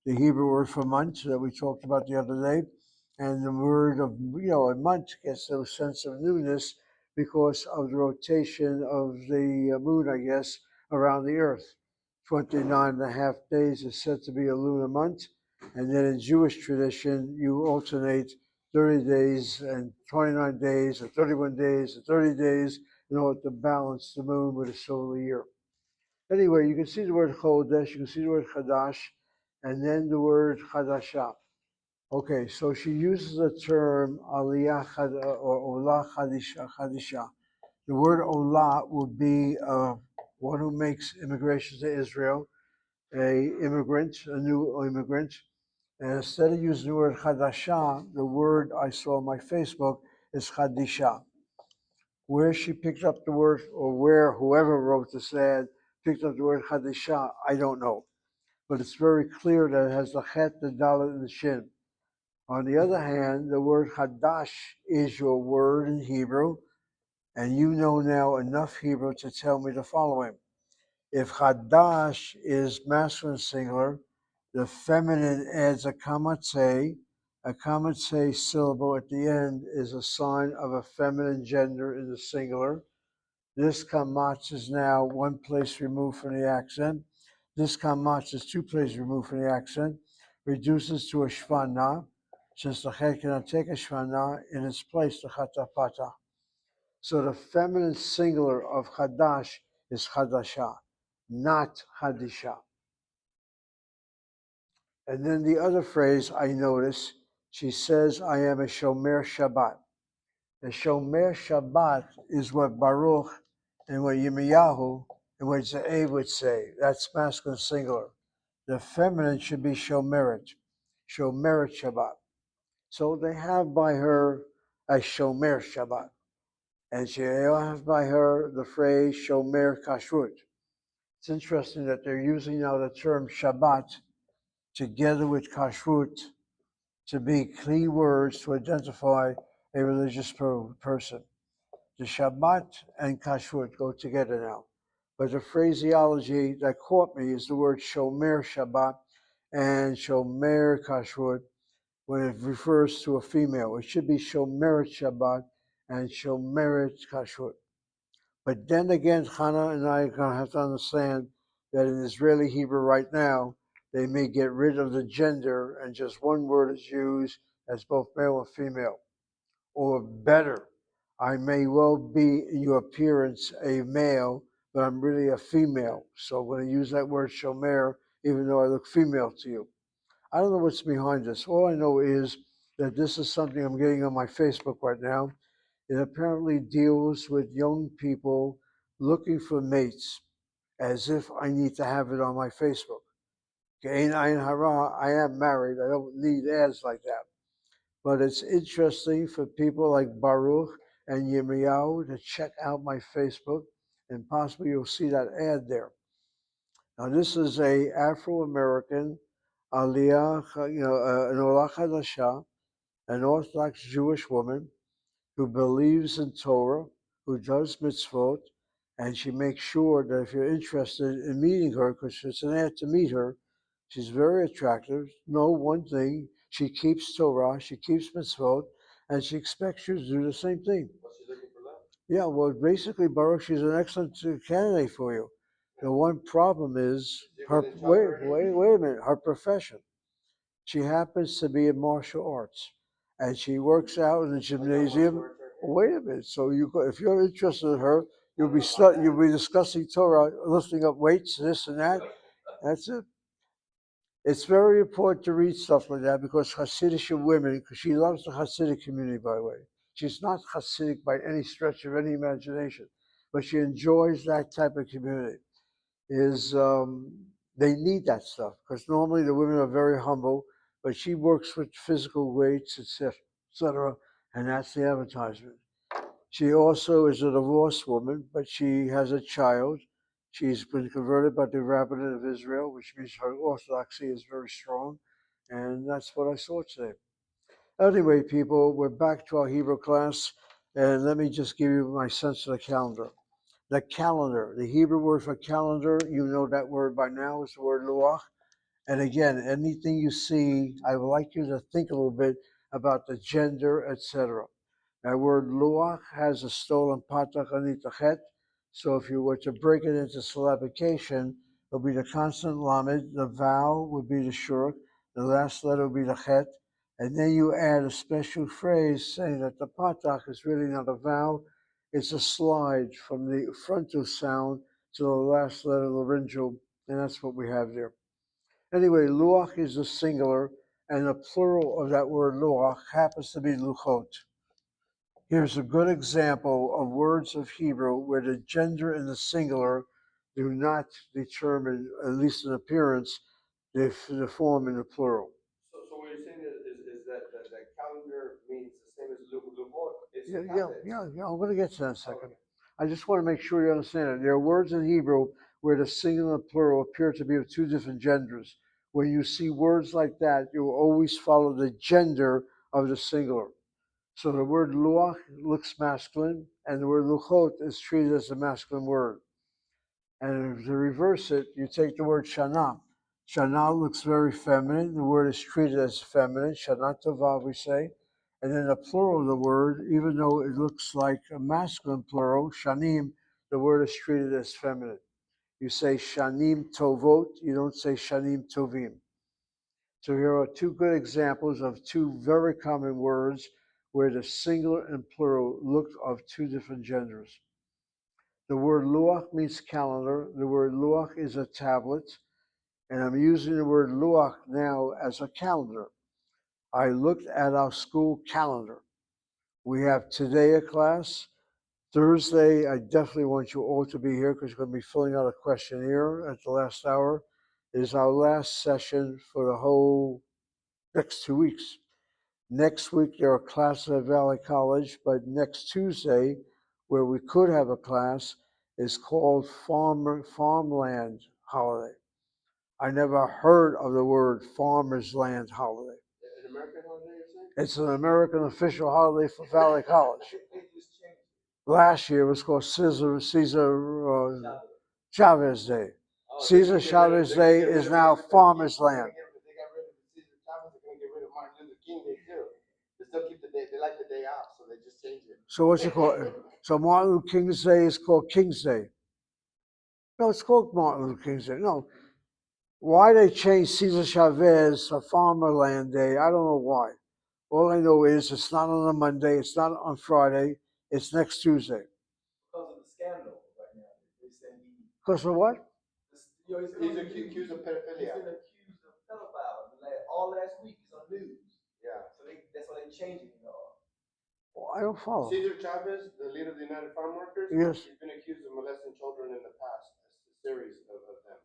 the Hebrew word for month that we talked about the other day. And the word of, a month gets a sense of newness because of the rotation of the moon, I guess, around the earth. 29 and a half days is said to be a lunar month. And then in Jewish tradition, you alternate 30 days and 29 days and 31 days and 30 days in order to balance the moon with a solar year. Anyway, you can see the word Chodesh, you can see the word Chadash, and then the word Chadashah. Okay, so she uses the term Aliyah or Olah Chadisha. The word Olah would be one who makes immigration to Israel, a new immigrant. And instead of using the word Chadashah, the word I saw on my Facebook is Chadisha. Where she picked up the word, or where whoever wrote this ad picked up the word Chadisha, I don't know. But it's very clear that it has the chet, the dalet, and the shin. On the other hand, the word Hadash is your word in Hebrew, and you know now enough Hebrew to tell me the following. If Hadash is masculine singular, the feminine adds a kamatse. A kamatse syllable at the end is a sign of a feminine gender in the singular. This kamatz is now one place removed from the accent. This kamatz is two places removed from the accent, reduces to a shvana, since the chet cannot take a shvana in its place, the chatapata. So the feminine singular of chadash is chadasha, not hadisha. And then the other phrase I notice, she says, I am a shomer Shabbat. The shomer Shabbat is what Baruch and what Yirmiyahu and what Ze'ev would say. That's masculine singular. The feminine should be shomeret Shabbat. So they have by her a shomer Shabbat. And she have by her the phrase shomer kashrut. It's interesting that they're using now the term Shabbat together with kashrut to be clean words to identify a religious person. The Shabbat and kashrut go together now. But the phraseology that caught me is the word shomer Shabbat and shomer kashrut when it refers to a female. It should be shomeret Shabbat and shomeret kashrut. But then again, Hannah and I are going to have to understand that in Israeli Hebrew right now, they may get rid of the gender and just one word is used as both male and female. Or better, I may well be in your appearance a male, but I'm really a female. So I'm going to use that word shomer, even though I look female to you. I don't know what's behind this. All I know is that this is something I'm getting on my Facebook right now. It apparently deals with young people looking for mates, as if I need to have it on my Facebook. I am married. I don't need ads like that. But it's interesting for people like Baruch and Yirmiyahu to check out my Facebook, and possibly you'll see that ad there. Now, this is a Afro-American Aliyah, an Olah Chadashah, an Orthodox Jewish woman who believes in Torah, who does mitzvot, and she makes sure that if you're interested in meeting her, because it's an ad to meet her, she's very attractive. Know one thing, she keeps Torah, she keeps mitzvot, and she expects you to do the same thing. What's she looking for love? Yeah, well, basically, Baruch, she's an excellent candidate for you. The one problem is her. Wait a minute. Her profession. She happens to be in martial arts, and she works out in the gymnasium. Wait a minute. So if you're interested in her, you'll be discussing Torah, lifting up weights, this and that. That's it. It's very important to read stuff like that because Hasidic women, because she loves the Hasidic community, by the way. She's not Hasidic by any stretch of any imagination, but she enjoys that type of community. They need that stuff because normally the women are very humble, but she works with physical weights, etc., and that's the advertisement. She also is a divorced woman, but she has a child. She's been converted by the Rabbinate of Israel, which means her orthodoxy is very strong, and that's what I saw today. Anyway, people, we're back to our Hebrew class, and let me just give you my sense of the calendar. The calendar, the Hebrew word for calendar, you know that word by now is the word luach, And again, anything you see, I would like you to think a little bit about the gender, etc. That word luach has a stolen patach anitachet. So if you were to break it into syllabication, it'll be the consonant lamed, the vowel would be the shurk, the last letter would be the chet, and then you add a special phrase saying that the patach is really not a vowel, it's a slide from the frontal sound to the last letter laryngeal, and that's what we have there. Anyway, luach is the singular, and the plural of that word luach happens to be luchot. Here's a good example of words of Hebrew where the gender and the singular do not determine, at least in appearance, the form in the plural. So what you're saying is that calendar means the same as Lubot? Yeah. I'm going to get to that in a second. Okay. I just want to make sure you understand it. There are words in Hebrew where the singular and plural appear to be of two different genders. When you see words like that, you will always follow the gender of the singular. So the word luach looks masculine, and the word luchot is treated as a masculine word. And to reverse it, you take the word shana. Shana looks very feminine. The word is treated as feminine. Shana tova, we say. And then the plural of the word, even though it looks like a masculine plural, shanim, the word is treated as feminine. You say shanim tovot, you don't say shanim tovim. So here are two good examples of two very common words where the singular and plural look of two different genders. The word luach means calendar. The word luach is a tablet. And I'm using the word luach now as a calendar. I looked at our school calendar. We have today a class. Thursday, I definitely want you all to be here because we're going to be filling out a questionnaire at the last hour. It is our last session for the whole next 2 weeks. Next week, there are classes at Valley College, but next Tuesday, where we could have a class, is called Farmland Holiday. I never heard of the word Farmer's Land Holiday. An American holiday, you're saying? It's an American official holiday for Valley College. Last year it was called Cesar Chavez Day. Cesar Chavez Day is now Farmer's Land. They got rid of Cesar Chavez. They're going to get rid of Martin Luther King Day too. They still keep the day. They like the day off, so they just change it. So what's it called? So Martin Luther King's Day is called King's Day. No, it's called Martin Luther King's Day. No. Why they changed Cesar Chavez to Farmer Land Day, I don't know why. All I know is it's not on a Monday, it's not on Friday, it's next Tuesday. Because of the scandal right now. They say because of what? He's accused of pedophilia. He's been accused of pedophile. All last week he's on news. Yeah. So that's why they changed it. Well, I don't follow. Cesar Chavez, the leader of the United Farm Workers, yes, he's been accused of molesting children in the past, a series of them.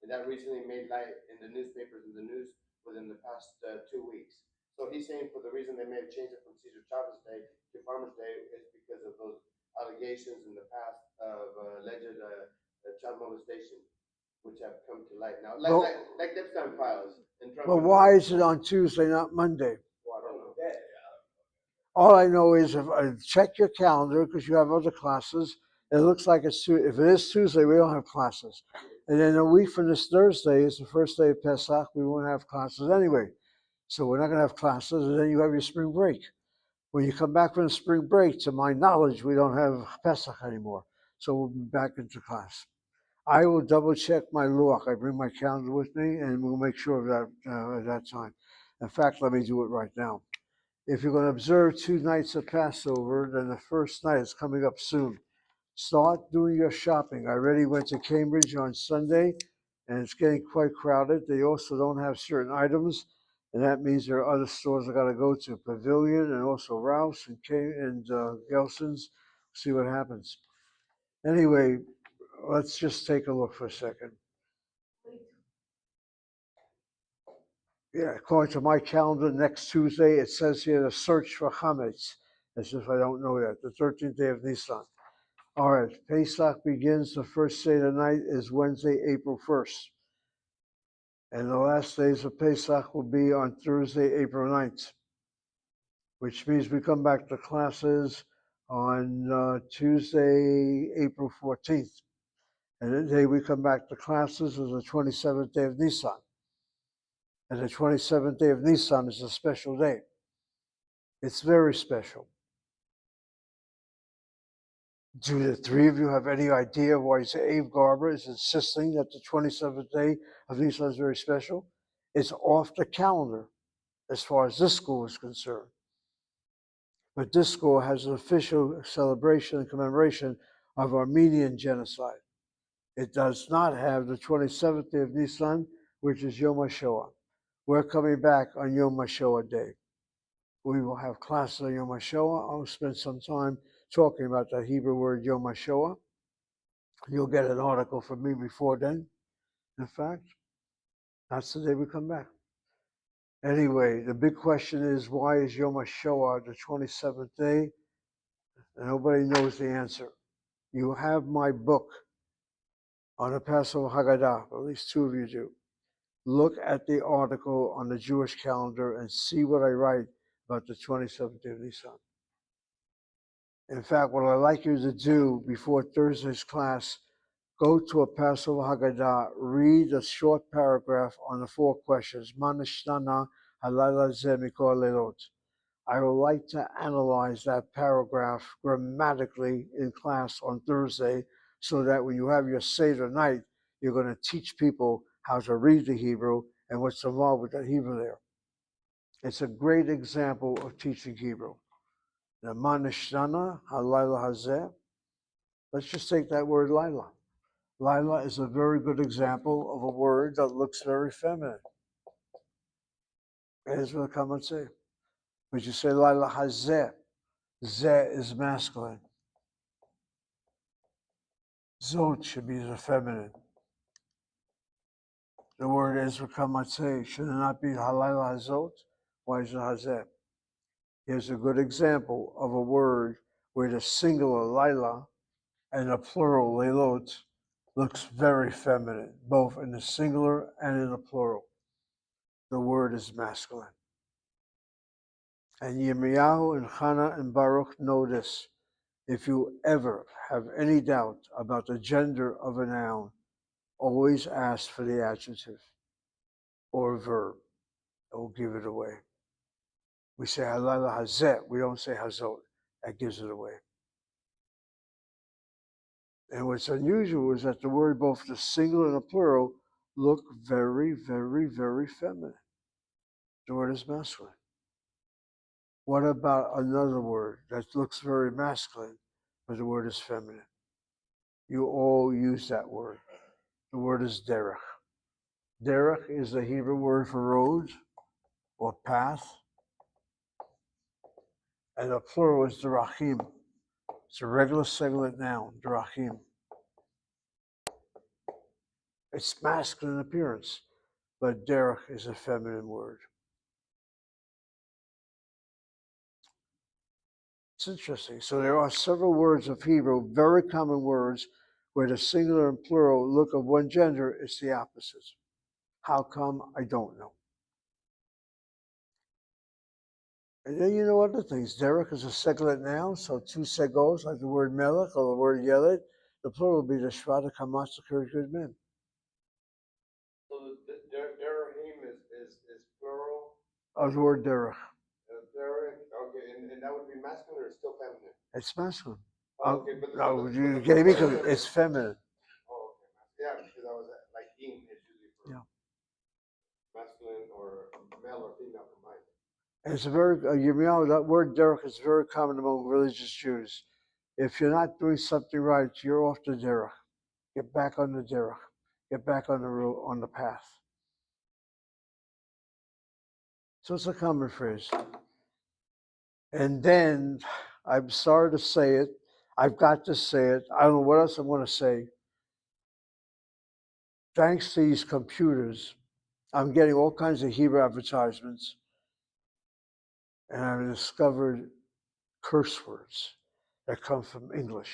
And that recently made light in the newspapers and the news within the past 2 weeks. So he's saying for the reason they may have changed it from Cesar Chavez Day to Farmers Day is because of those allegations in the past of alleged child molestation, which have come to light now, like Epstein files. But why is it on Tuesday, not Monday? Well, I don't know. All I know is if I check your calendar because you have other classes, it looks like it's if it is Tuesday, we don't have classes. And then a week from this Thursday is the first day of Pesach. We won't have classes anyway. So we're not going to have classes, and then you have your spring break. When you come back from the spring break, to my knowledge, we don't have Pesach anymore. So we'll be back into class. I will double check my luach. I bring my calendar with me, and we'll make sure of that at that time. In fact, let me do it right now. If you're going to observe 2 nights of Passover, then the first night is coming up soon. Start doing your shopping. I already went to Cambridge on Sunday, and it's getting quite crowded. They also don't have certain items, and that means there are other stores I got to go to, Pavilion and also Ralph's and Gelson's. See what happens. Anyway, let's just take a look for a second. Yeah, according to my calendar, next Tuesday, it says here to search for chametz, as if I don't know that, the 13th day of Nisan. All right, Pesach begins, the first day of the night is Wednesday, April 1st. And the last days of Pesach will be on Thursday, April 9th, which means we come back to classes on Tuesday, April 14th. And the day we come back to classes is the 27th day of Nisan. And the 27th day of Nisan is a special day. It's very special. Do the three of you have any idea why Abe Garber is insisting that the 27th day of Nisan is very special? It's off the calendar as far as this school is concerned. But this school has an official celebration and commemoration of Armenian genocide. It does not have the 27th day of Nisan, which is Yom HaShoah. We're coming back on Yom HaShoah Day. We will have classes on Yom HaShoah. I'll spend some time talking about the Hebrew word Yom HaShoah. You'll get an article from me before then. In fact, that's the day we come back. Anyway, the big question is, why is Yom HaShoah the 27th day? And nobody knows the answer. You have my book on the Passover Haggadah, at least two of you do. Look at the article on the Jewish calendar and see what I write about the 27th day of Nisan. In fact, what I'd like you to do before Thursday's class, go to a Passover Haggadah, read a short paragraph on the four questions. Ma nishtana halayla zeh mikol leilot. I would like to analyze that paragraph grammatically in class on Thursday so that when you have your Seder night, you're going to teach people how to read the Hebrew and what's involved with the Hebrew there. It's a great example of teaching Hebrew. The Ma nishtana halayla hazeh. Let's just take that word Lila. Lila is a very good example of a word that looks very feminine. Here's what I come and say. But you say Lila hazeh. Zeh is masculine. Zot should be the feminine. The word Ezra Kamatzeh should it not be Halayla Hazot? Why is it Hazeh? Here's a good example of a word where the singular Laila and the plural Leilot looks very feminine, both in the singular and in the plural. The word is masculine. And Yirmiyahu and Hannah and Baruch know this. If you ever have any doubt about the gender of a noun, always ask for the adjective or verb. It will give it away. We say Halayla Hazeh, we don't say Hazot. That gives it away. And what's unusual is that the word, both the singular and the plural, look very, very, very feminine. The word is masculine. What about another word that looks very masculine, but the word is feminine? You all use that word. The word is derech. Derech is the Hebrew word for road or path. And the plural is derachim. It's a regular singular noun, derachim. It's masculine appearance, but derech is a feminine word. It's interesting. So there are several words of Hebrew, very common words, where the singular and plural look of one gender is the opposite. How come? I don't know. And then you know other things. Derech is a singular noun, so two segos, like the word melech or the word yeled, the plural would be the shvata kamatz good men. So the derahim is plural. Of the word derech. Derech, okay, and that would be masculine or still feminine? It's masculine. Okay, but No, you gave me because it's feminine. Oh, okay. Yeah, because I was like in is usually for masculine or male or female combined. And it's a very, that word derech is very common among religious Jews. If you're not doing something right, you're off the derech. Get back on the derech. Get back on the road, on the path. So it's a common phrase. And then, I'm sorry to say it, I've got to say it. I don't know what else I'm going to say. Thanks to these computers, I'm getting all kinds of Hebrew advertisements, and I've discovered curse words that come from English,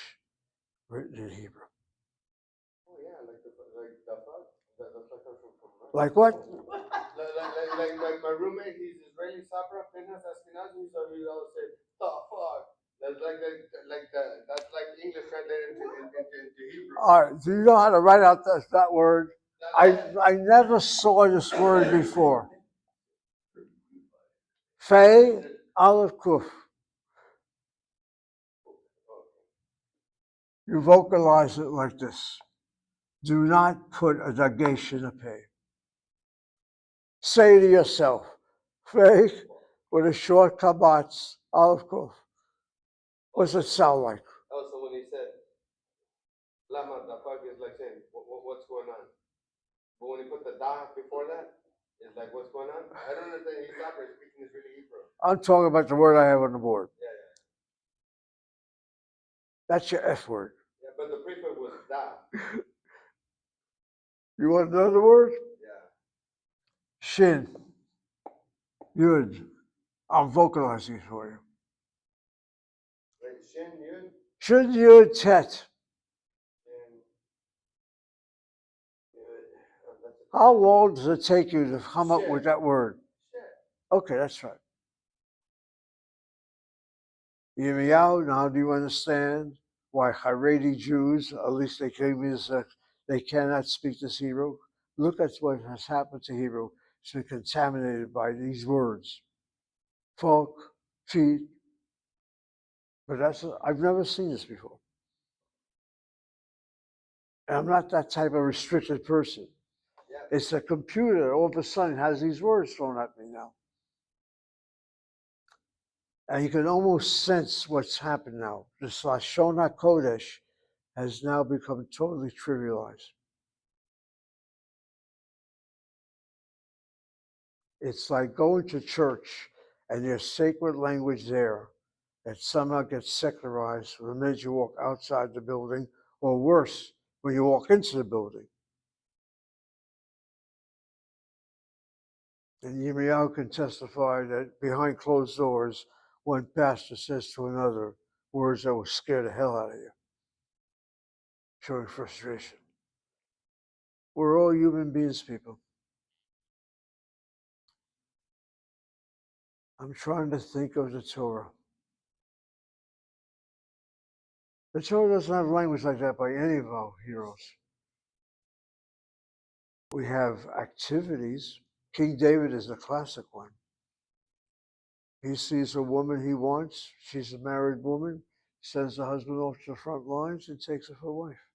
written in Hebrew. Oh yeah, like the fuck. That's like from Like what? like my roommate, he's Israeli Sabra, Pinhas Ashkenazi, so he always say the fuck. That's that's like English translated into Hebrew. All right, do you know how to write out that word? I never saw this word before. Fe Aleph Kuf. You vocalize it like this. Do not put a dagesh in a pay. Say to yourself, Fe with a short kabatz, Aleph Kuf. What's it sound like? Oh, so when he said, Lama Dafak is like saying, what's going on? But when he put the da before that, it's like, what's going on? I don't understand. He's not speaking Israeli Hebrew. I'm talking about the word I have on the board. Yeah. That's your F word. Yeah, but the prefix was da. You want another word? Yeah. Shin. Yud. I'm vocalizing it for you. Wait, Shin, Yud? Shin, Yud, Tet. How long does it take you to come up with that word? Okay, that's right. Yirmiyahu, now do you understand why Haredi Jews, at least they claim is they cannot speak this Hebrew? Look at what has happened to Hebrew. It's been contaminated by these words. Folk, feet. But I've never seen this before. And I'm not that type of restricted person. Yeah. It's a computer all of a sudden has these words thrown at me now. And you can almost sense what's happened now. This Lashon HaKodesh has now become totally trivialized. It's like going to church and there's sacred language there that somehow gets secularized the minute you walk outside the building, or worse, when you walk into the building. And Yirmiyahu can testify that behind closed doors, one pastor says to another words that will scare the hell out of you, showing frustration. We're all human beings, people. I'm trying to think of the Torah. The Torah doesn't have language like that by any of our heroes. We have activities. King David is a classic one. He sees a woman he wants. She's a married woman. Sends the husband off to the front lines and takes her for wife.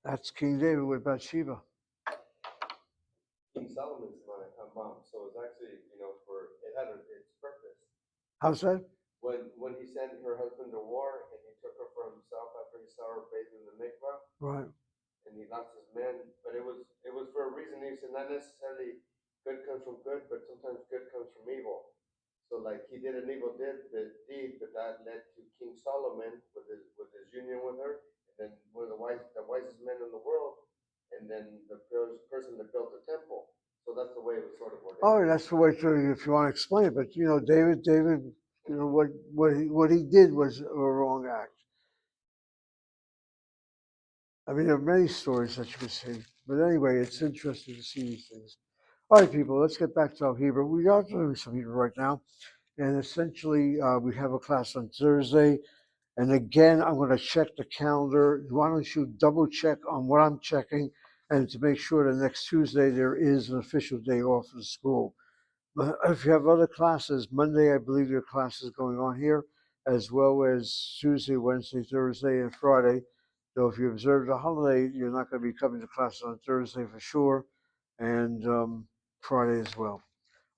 That's King David with Bathsheba. King Solomon's mom, so it's actually, it had its purpose. How's that? When he sent her husband to war and he took her for himself after he saw her bathed in the mikvah. Right. And he lost his men, but it was for a reason. He said not necessarily good comes from good, but sometimes good comes from evil. So like he did an evil deed, but that led to King Solomon with his union with her, and then one of the wisest men in the world, and then the person that built the temple. So that's the way it was sort of ordained. Oh, that's the way to, if you want to explain it. But David, what he did was a wrong act. I mean, there are many stories that you can see. But anyway, it's interesting to see these things. All right, people, let's get back to our Hebrew. We are doing some Hebrew right now. And essentially, we have a class on Thursday. And again, I'm going to check the calendar. Why don't you double check on what I'm checking, and to make sure that next Tuesday there is an official day off of the school. But if you have other classes, Monday, I believe there are classes going on here, as well as Tuesday, Wednesday, Thursday, and Friday. So if you observe the holiday, you're not going to be coming to class on Thursday for sure, and Friday as well.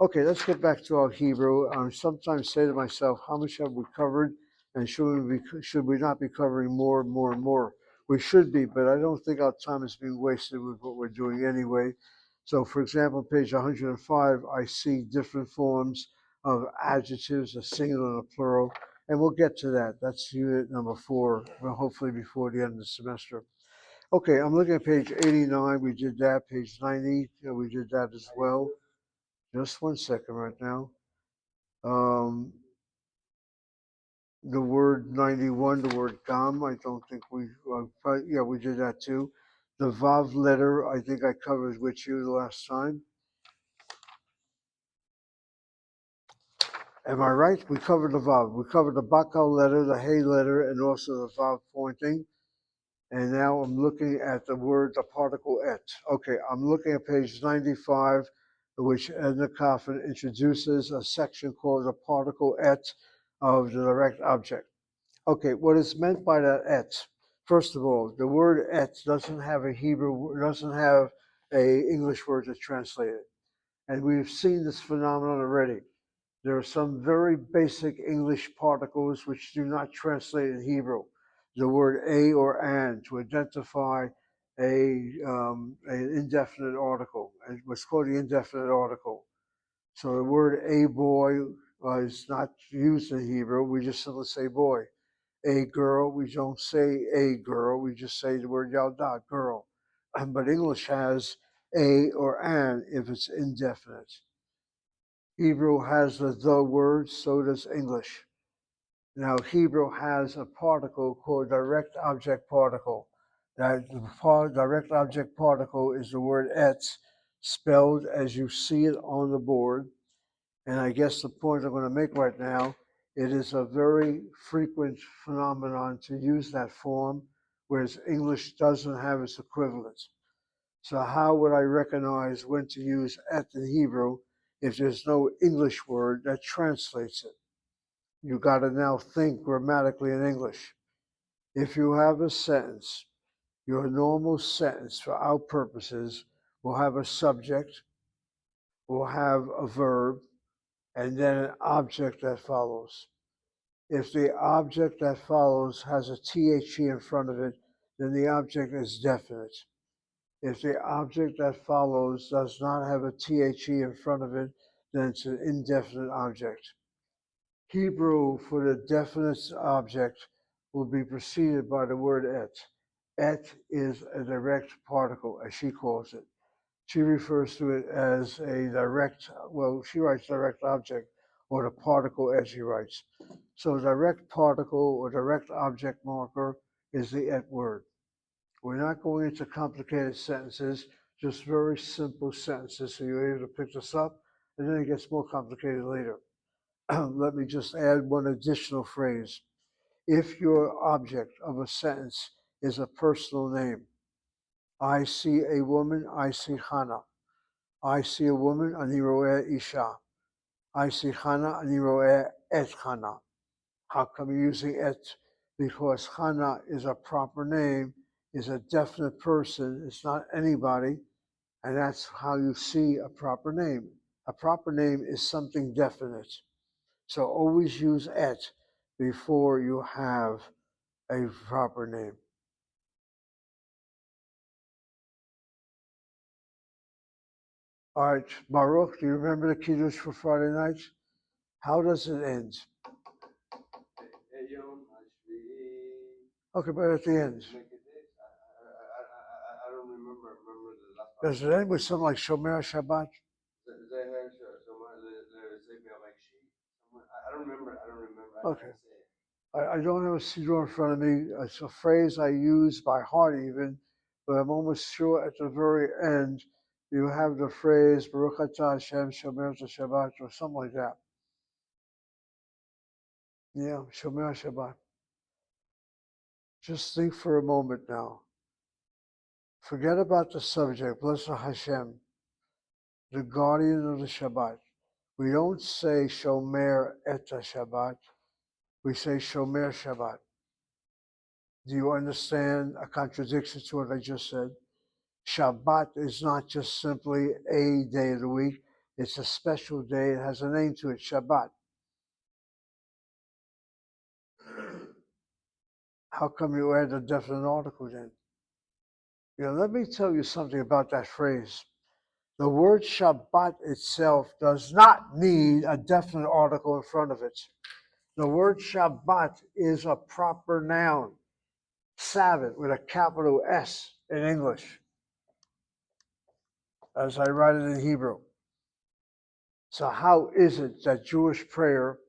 Okay, let's get back to our Hebrew. I sometimes say to myself, how much have we covered, and should we not be covering more and more and more? We should be, but I don't think our time is being wasted with what we're doing anyway. So, for example, page 105, I see different forms of adjectives, a singular and a plural, and we'll get to that. That's unit number 4, well, hopefully before the end of the semester. Okay, I'm looking at page 89. We did that. Page 90, we did that as well. Just one second right now. The word 91, the word gam, I don't think we did that too. The vav letter, I think I covered with you the last time. Am I right? We covered the vav. We covered the bakal letter, the hey letter, and also the vav pointing. And now I'm looking at the word, the particle et. Okay, I'm looking at page 95. which Edna Coffin introduces a section called the particle et of the direct object. Okay, what is meant by that et? First of all, the word et doesn't have a English word to translate it. And we've seen this phenomenon already. There are some very basic English particles which do not translate in Hebrew. The word a or an to identify an indefinite article, and what's called the indefinite article. So the word a boy is not used in Hebrew. We just simply say boy. A girl, we don't say a girl. We just say the word yalda, girl. But English has a or an if it's indefinite. Hebrew has the word, so does English. Now, Hebrew has a particle called direct object particle. That direct object particle is the word etz, spelled as you see it on the board. And I guess the point I'm going to make right now, it is a very frequent phenomenon to use that form, whereas English doesn't have its equivalent. So how would I recognize when to use et in Hebrew if there's no English word that translates it? You got to now think grammatically in English. If you have a sentence, your normal sentence for our purposes will have a subject, will have a verb, and then an object that follows. If the object that follows has a THE in front of it, then the object is definite. If the object that follows does not have a THE in front of it, then it's an indefinite object. Hebrew for the definite object will be preceded by the word et. Et is a direct particle, as she calls it. She refers to it as a direct, well, she writes direct object, or the particle as she writes. So direct particle or direct object marker is the et word. We're not going into complicated sentences, just very simple sentences, so you're able to pick this up, and then it gets more complicated later. Let me just add one additional phrase. If your object of a sentence is a personal name, I see a woman, I see Hannah. I see a woman, ani ro'eh isha. I see Hannah, ani ro'eh et Hannah. How come you're using et? Because Hannah is a proper name, is a definite person, it's not anybody, and that's how you see a proper name. A proper name is something definite. So always use et before you have a proper name. All right, Baruch, do you remember the Kiddush for Friday nights? How does it end? Okay, but at the end. I don't remember the last part. Does it end with something like Shomer Shabbat? I don't remember. Okay. I don't have a siddur in front of me. It's a phrase I use by heart even, but I'm almost sure at the very end you have the phrase Baruch atah Hashem Shomer Shabbat or something like that. Yeah, Shomer Shabbat. Just think for a moment now. Forget about the subject, blessed Hashem, the guardian of the Shabbat. We don't say Shomer et Shabbat. We say Shomer Shabbat. Do you understand a contradiction to what I just said? Shabbat is not just simply a day of the week. It's a special day. It has a name to it, Shabbat. How come you add a definite article then? Let me tell you something about that phrase. The word Shabbat itself does not need a definite article in front of it. The word Shabbat is a proper noun, Sabbath with a capital S in English, as I write it in Hebrew. So how is it that Jewish prayer,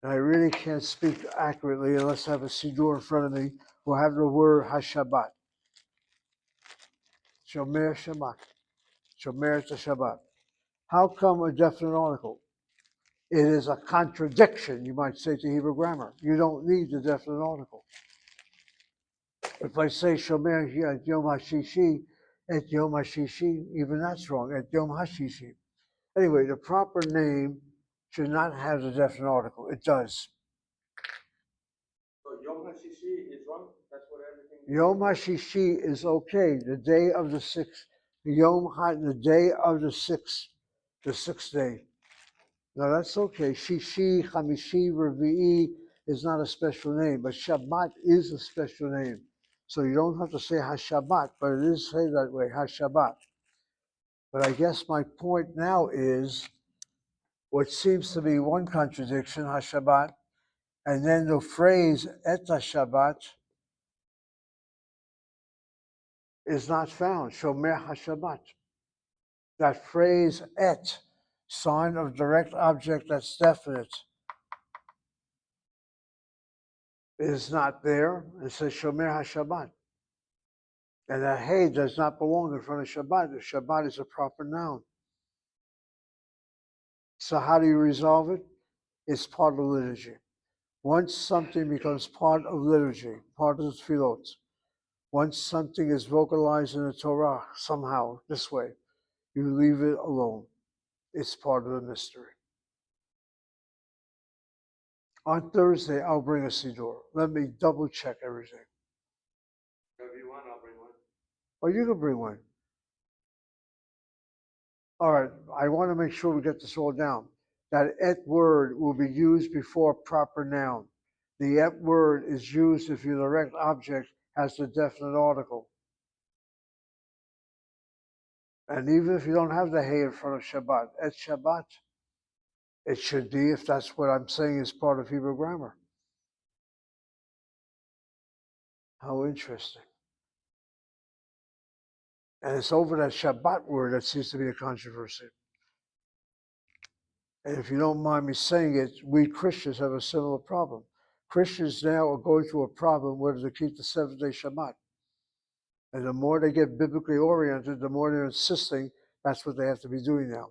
and I really can't speak accurately unless I have a siddur in front of me, will have the word HaShabbat. Shomer Shabbat. Shomer to Shabbat. How come a definite article? It is a contradiction, you might say, to Hebrew grammar. You don't need the definite article. If I say Shomer et Yom HaShishi, et Yom HaShishi, even that's wrong, et Yom HaShishi. Anyway, the proper name should not have the definite article. It does. So Yom HaShishi is wrong? That's what everything is? Yom HaShishi is okay. The day of the sixth. The day of the sixth day. Now that's okay. Shishi, Chamishi, Revi'i is not a special name, but Shabbat is a special name. So you don't have to say HaShabbat, but it is say that way, HaShabbat. But I guess my point now is what seems to be one contradiction, HaShabbat, and then the phrase Et HaShabbat is not found, Shomer HaShabbat. That phrase Et, sign of direct object that's definite, is not there. It says Shomer HaShabbat. And that Hey does not belong in front of Shabbat. The Shabbat is a proper noun. So how do you resolve it? It's part of liturgy. Once something becomes part of liturgy, part of the tefillot, once something is vocalized in the Torah somehow, this way, you leave it alone. It's part of the mystery. On Thursday, I'll bring a Siddur. Let me double check everything. If you want, I'll bring one. Oh, you can bring one. All right, I want to make sure we get this all down. That et word will be used before proper noun. The et word is used if your direct object has the definite article. And even if you don't have the hey in front of Shabbat, et Shabbat, it should be if that's what I'm saying is part of Hebrew grammar. How interesting. And it's over that Shabbat word that seems to be a controversy. And if you don't mind me saying it, we Christians have a similar problem. Christians now are going through a problem whether to keep the seventh-day Shabbat. And the more they get biblically oriented, the more they're insisting that's what they have to be doing now.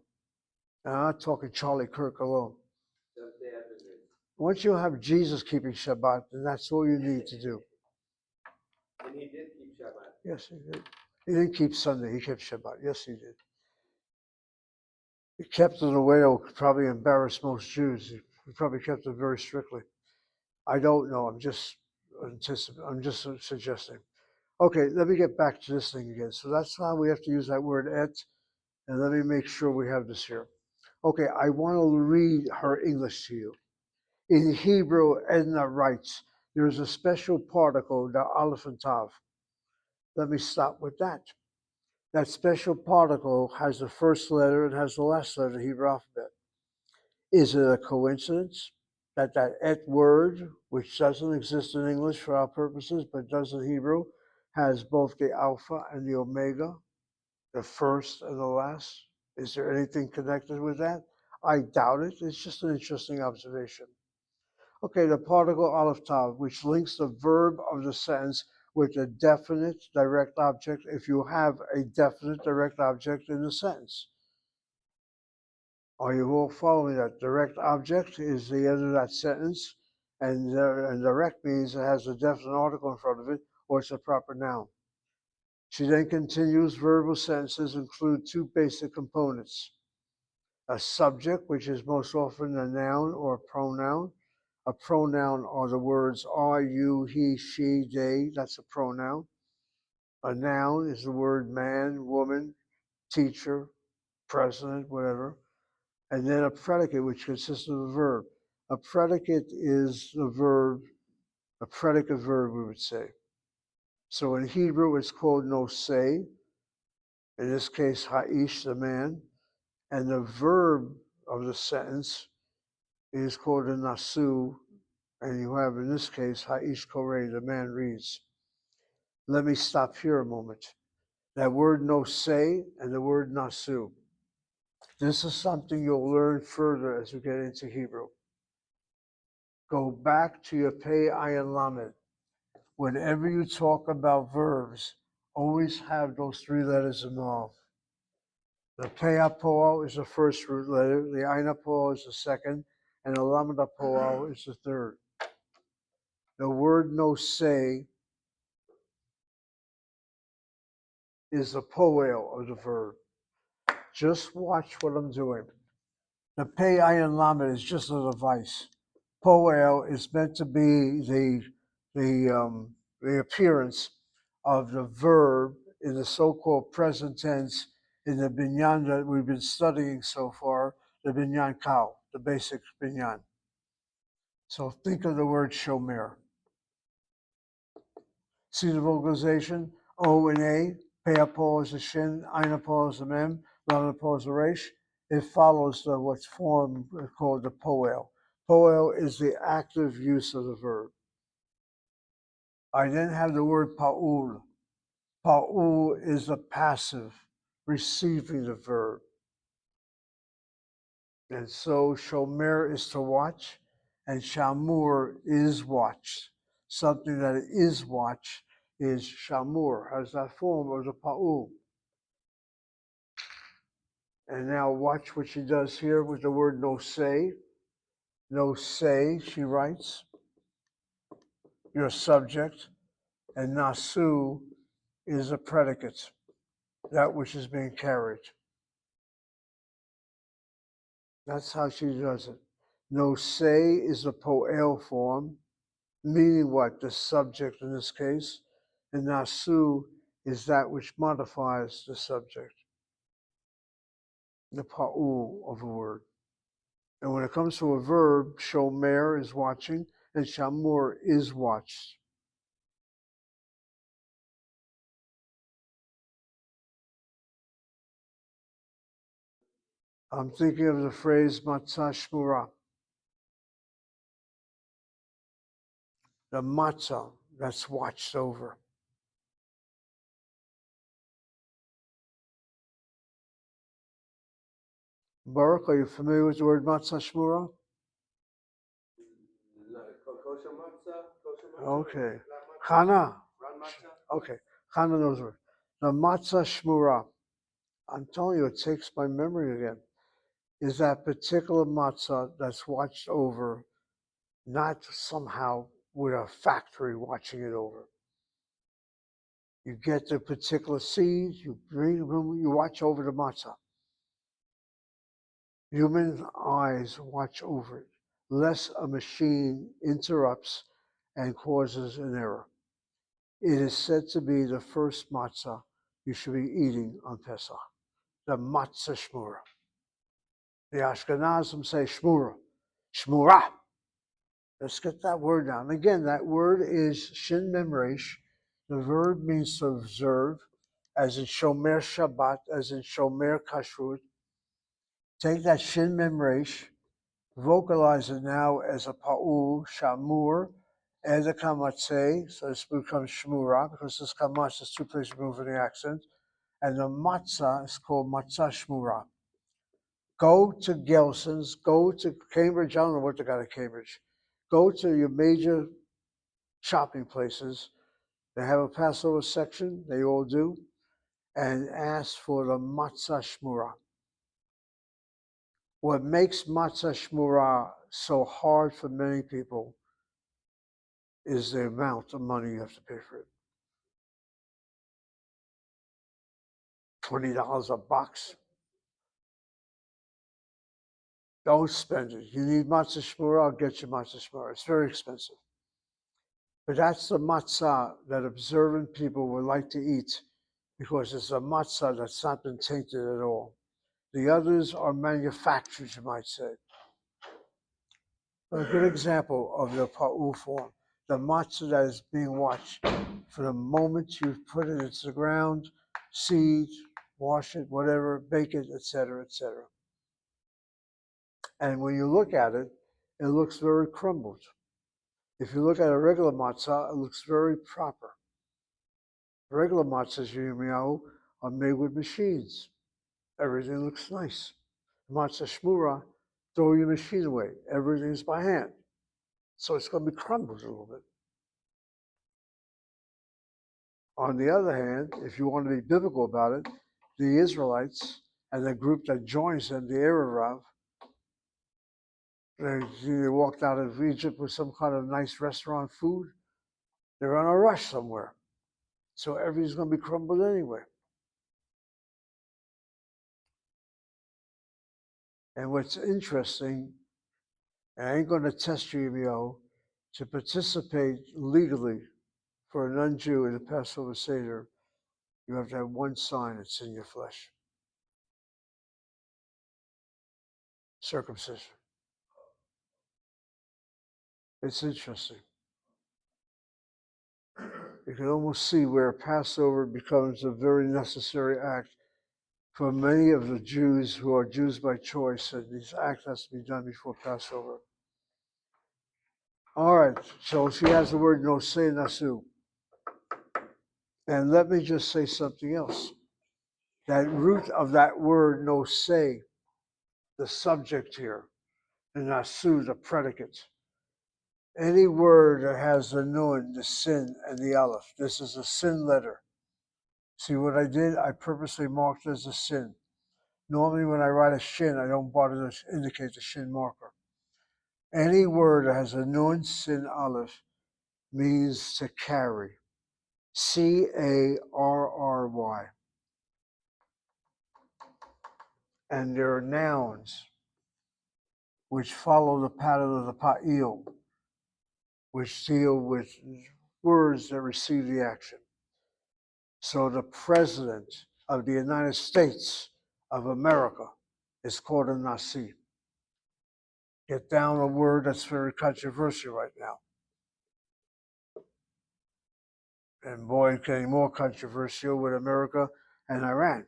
And I'm not talking Charlie Kirk alone. Once you have Jesus keeping Shabbat, then that's all you need to do. And he did keep Shabbat. Yes, he did. He didn't keep Sunday, he kept Shabbat. Yes, he did. He kept it in a way that would probably embarrass most Jews. He probably kept it very strictly. I don't know. I'm just suggesting. Okay, let me get back to this thing again. So that's how we have to use that word et. And let me make sure we have this here. Okay, I want to read her English to you. In Hebrew, Edna writes, there's a special particle, the aleph and tav. Let me stop with that. That special particle has the first letter and has the last letter of the Hebrew alphabet. Is it a coincidence that that et word, which doesn't exist in English for our purposes, but does in Hebrew, has both the alpha and the omega, the first and the last? Is there anything connected with that? I doubt it. It's just an interesting observation. Okay, the particle aleph tav, which links the verb of the sentence with a definite direct object if you have a definite direct object in the sentence. Are you all following that? Direct object is the end of that sentence, and direct means it has a definite article in front of it, or it's a proper noun. She then continues, verbal sentences include two basic components. A subject, which is most often a noun or a pronoun. A pronoun are the words I, you, he, she, they. That's a pronoun. A noun is the word man, woman, teacher, president, whatever. And then a predicate, which consists of a verb. A predicate is the verb, a predicate verb, we would say. So in Hebrew, it's called nosei. In this case, ha'ish, the man. And the verb of the sentence is called a nasu. And you have, in this case, ha'ish koreh, the man reads. Let me stop here a moment. That word nosei and the word nasu. This is something you'll learn further as we get into Hebrew. Go back to your pei ayin lamed. Whenever you talk about verbs, always have those three letters involved. The pei apoel is the first root letter, the ayin apoel is the second, and the lamed apoel is the third. The word nosei is the poel of the verb. Just watch what I'm doing. The Pei Ayin Lamed is just a device. Poel is meant to be the appearance of the verb in the so-called present tense in the binyan that we've been studying so far, the binyan kal, the basic binyan. So think of the word shomer. See the vocalization? O and A, Pei pause the shin, Ayin pause the mem, Lamed pause the resh. It follows what's formed called the poel. Poel is the active use of the verb. I then have the word pa'ul. Pa'ul is the passive, receiving the verb. And so shomer is to watch, and shamur is watched. Something that is watched is shamur, has that form of the pa'ul. And now watch what she does here with the word no say. No say, she writes, your subject, and nasu is a predicate, that which is being carried. That's how she does it. No say is the poel form, meaning what? The subject in this case. And nasu is that which modifies the subject, the pa'ul of a word. And when it comes to a verb, shomer is watching, and shamur is watched. I'm thinking of the phrase matzah shmura. The matzah that's watched over. Baruch, are you familiar with the word matzah shmura? Kosher matzah. Okay. Chana. Okay. Chana knows the word. The matzah shmura. I'm telling you, it takes my memory again. Is that particular matzah that's watched over, not somehow with a factory watching it over. You get the particular seeds, you watch over the matzah. Human eyes watch over it, lest a machine interrupts and causes an error. It is said to be the first matzah you should be eating on Pesach, the matzah shmura. The Ashkenazim say shmura, shmura. Let's get that word down. Again, that word is shin mem resh. The verb means to observe, as in shomer Shabbat, as in shomer kashrut. Take that shin mem resh, vocalize it now as a pa'ul, shamur, and the kamatzeh, so this becomes shmura, because this kamatz is two places moving the accent, and the matzah is called matzah shmura. Go to Gelson's, go to Cambridge, I don't know what they got at Cambridge. Go to your major shopping places. They have a Passover section, they all do, and ask for the matzah shmura. What makes matzah shmura so hard for many people is the amount of money you have to pay for it. $20 a box. Don't spend it. You need matzah shmura, I'll get you matzah shmura. It's very expensive. But that's the matzah that observant people would like to eat because it's a matzah that's not been tainted at all. The others are manufactured, you might say. A good example of the pa'ul form, the matzah that is being watched from the moment you put it into the ground, seed, wash it, whatever, bake it, etc., etc. And when you look at it, it looks very crumbled. If you look at a regular matzah, it looks very proper. Regular matzahs, Yirmiyahu, are made with machines. Everything looks nice. Matzah shmura, throw your machine away. Everything's by hand. So it's going to be crumbled a little bit. On the other hand, if you want to be biblical about it, the Israelites and the group that joins them, the Erev, they walked out of Egypt with some kind of nice restaurant food. They're on a rush somewhere. So everything's going to be crumbled anyway. And what's interesting, and I ain't going to test you, Emil, to participate legally for a non-Jew in the Passover Seder, you have to have one sign that's in your flesh. Circumcision. It's interesting. You can almost see where Passover becomes a very necessary act for many of the Jews who are Jews by choice, and these acts has to be done before Passover. All right, so she has the word nosei nasu. And let me just say something else. That root of that word nosei, the subject here, and nasu, the predicate. Any word that has the nun, the sin, and the aleph, this is a sin letter. See what I did? I purposely marked it as a sin. Normally when I write a shin, I don't bother to indicate the shin marker. Any word that has a nun, sin, aleph means to carry. Carry. And there are nouns which follow the pattern of the pa'il, which deal with words that receive the action. So the President of the United States of America is called a nasi. Get down a word that's very controversial right now. And boy, it's getting more controversial with America and Iran.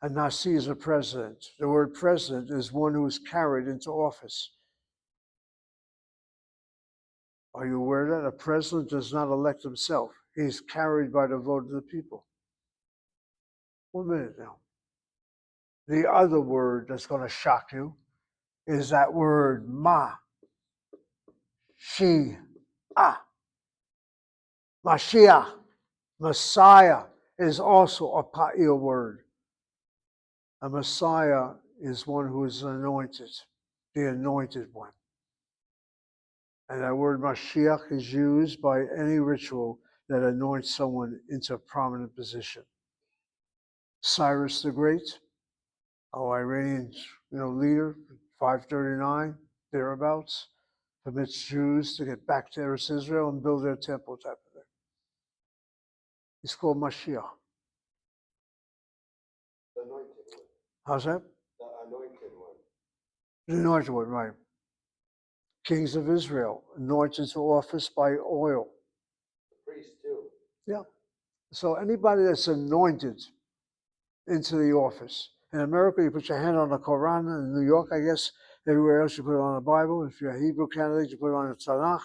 A nasi is a president. The word president is one who is carried into office. Are you aware that a president does not elect himself? He's carried by the vote of the people. 1 minute now. The other word that's going to shock you is that word Mashiach, Messiah is also a pa'il word. A Messiah is one who is anointed, the anointed one. And that word Mashiach is used by any ritual that anoints someone into a prominent position. Cyrus the Great, our Iranian leader, 539, thereabouts, permits Jews to get back to Eretz Israel and build their temple type of thing. He's called Mashiach. The anointed one. How's that? The anointed one. The anointed one, right. Kings of Israel, anointed to office by oil. The priest too. Yeah. So anybody that's anointed into the office. In America, you put your hand on the Quran. In New York, I guess, everywhere else you put it on the Bible. If you're a Hebrew candidate, you put it on the Tanakh.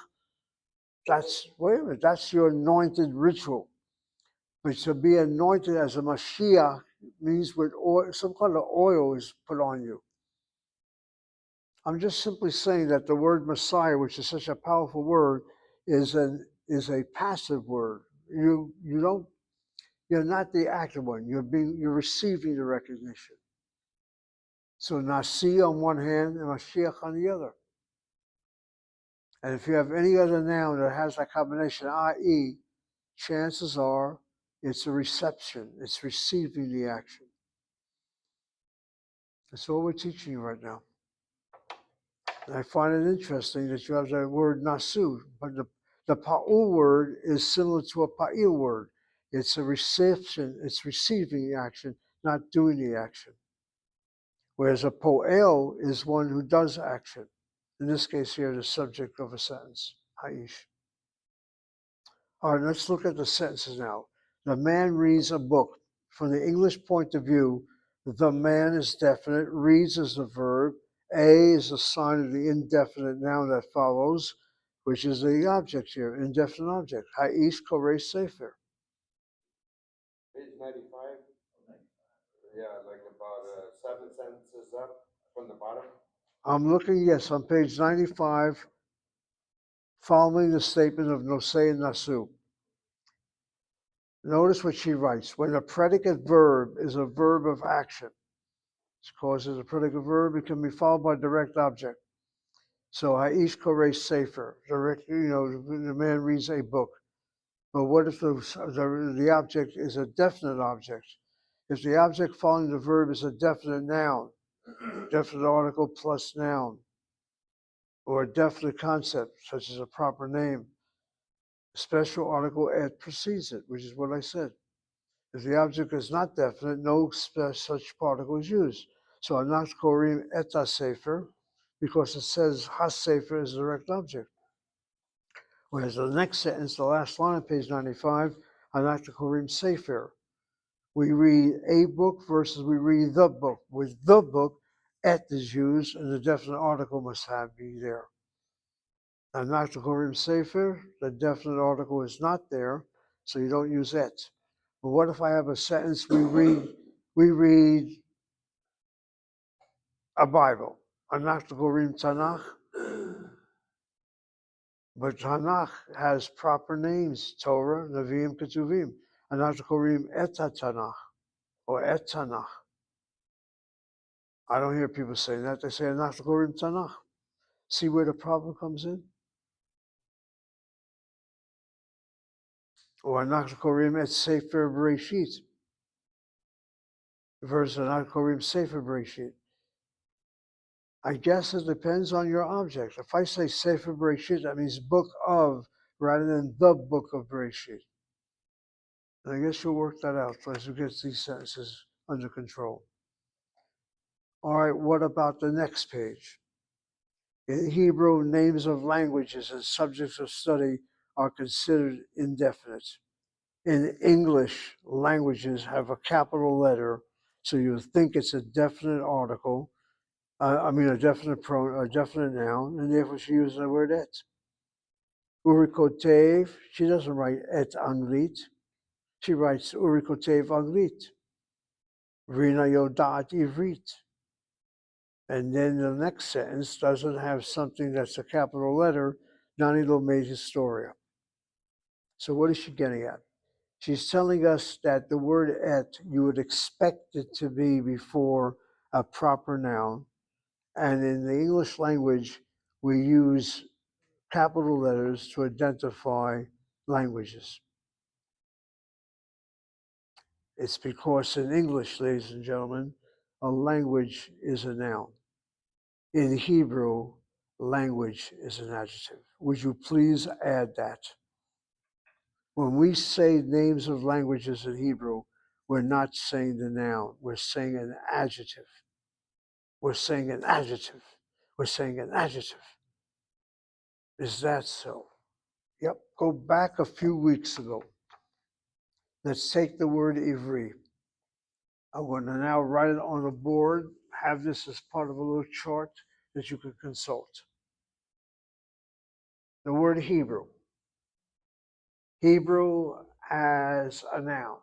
That's your anointed ritual. But to be anointed as a Mashiach means with oil, some kind of oil is put on you. I'm just simply saying that the word Messiah, which is such a powerful word, is a passive word. You're not the active one. You're receiving the recognition. So Nasi on one hand and Mashiach on the other. And if you have any other noun that has that combination, i.e., chances are it's a reception. It's receiving the action. That's all we're teaching you right now. And I find it interesting that you have the word nasu, but the pa'ul word is similar to a pa'il word. It's a reception, it's receiving the action, not doing the action. Whereas a po'el is one who does action. In this case here, the subject of a sentence, Haish. All right, let's look at the sentences now. The man reads a book. From the English point of view, the man is definite, reads is the verb, a is the sign of the indefinite noun that follows, which is the object here, indefinite object. Haish koreh sefer. Page 95. Yeah, like about 7 sentences up from the bottom. I'm looking, yes, on page 95, following the statement of nosei and nasu. Notice what she writes. When a predicate verb is a verb of action, because as a predicate verb, it can be followed by a direct object. So Haish koreh sefer, direct, the man reads a book. But what if the object is a definite object? If the object following the verb is a definite noun, definite article plus noun, or a definite concept, such as a proper name. A special article at precedes it, which is what I said. If the object is not definite, no such particle is used. So anak korim et sefer, because it says ha-sefer is a direct object. Whereas the next sentence, the last line of page 95, anak korim sefer. We read a book versus we read the book. With the book, et is used, and the definite article must be there. Anak korim sefer, the definite article is not there, so you don't use et. But what if I have a sentence we read a Bible, Anak korim Tanakh, but Tanakh has proper names, Torah, Nevi'im, Ketuvim. Anak korim et Tanakh, or et Tanakh. I don't hear people saying that. They say Anak korim Tanakh. See where the problem comes in? Or Anak korim et Sefer Bereshit versus Anak korim Sefer Bereshit. I guess it depends on your object. If I say Sefer Bereshit, that means book of, rather than the book of Bereshit. And I guess you'll work that out as we get these sentences under control. All right, what about the next page? In Hebrew, names of languages and subjects of study are considered indefinite. In English, languages have a capital letter, so you think it's a definite article. A definite noun, and therefore she uses the word et. Urikotev, she doesn't write et anglit. She writes Urikotev anglit. Rina yodat ivrit. And then the next sentence doesn't have something that's a capital letter, Nani lo made historia. So what is she getting at? She's telling us that the word et, you would expect it to be before a proper noun. And in the English language, we use capital letters to identify languages. It's because in English, ladies and gentlemen, a language is a noun. In Hebrew, language is an adjective. Would you please add that? When we say names of languages in Hebrew, we're not saying the noun, we're saying an adjective. We're saying an adjective. We're saying an adjective. Is that so? Yep, go back a few weeks ago. Let's take the word Ivri. I'm going to now write it on a board, have this as part of a little chart that you can consult. The word Hebrew. Hebrew as a noun.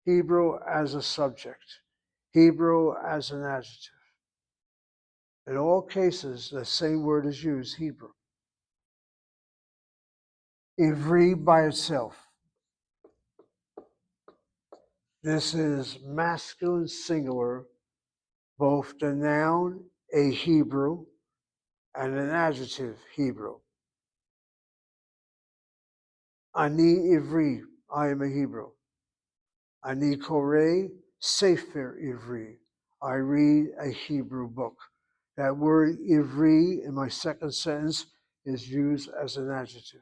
Hebrew as a subject. Hebrew as an adjective. In all cases, the same word is used, Hebrew. Ivri by itself. This is masculine singular, both the noun, a Hebrew, and an adjective, Hebrew. Ani Ivri, I am a Hebrew. Ani Koreh Sefer Ivri, I read a Hebrew book. That word Ivri in my second sentence is used as an adjective.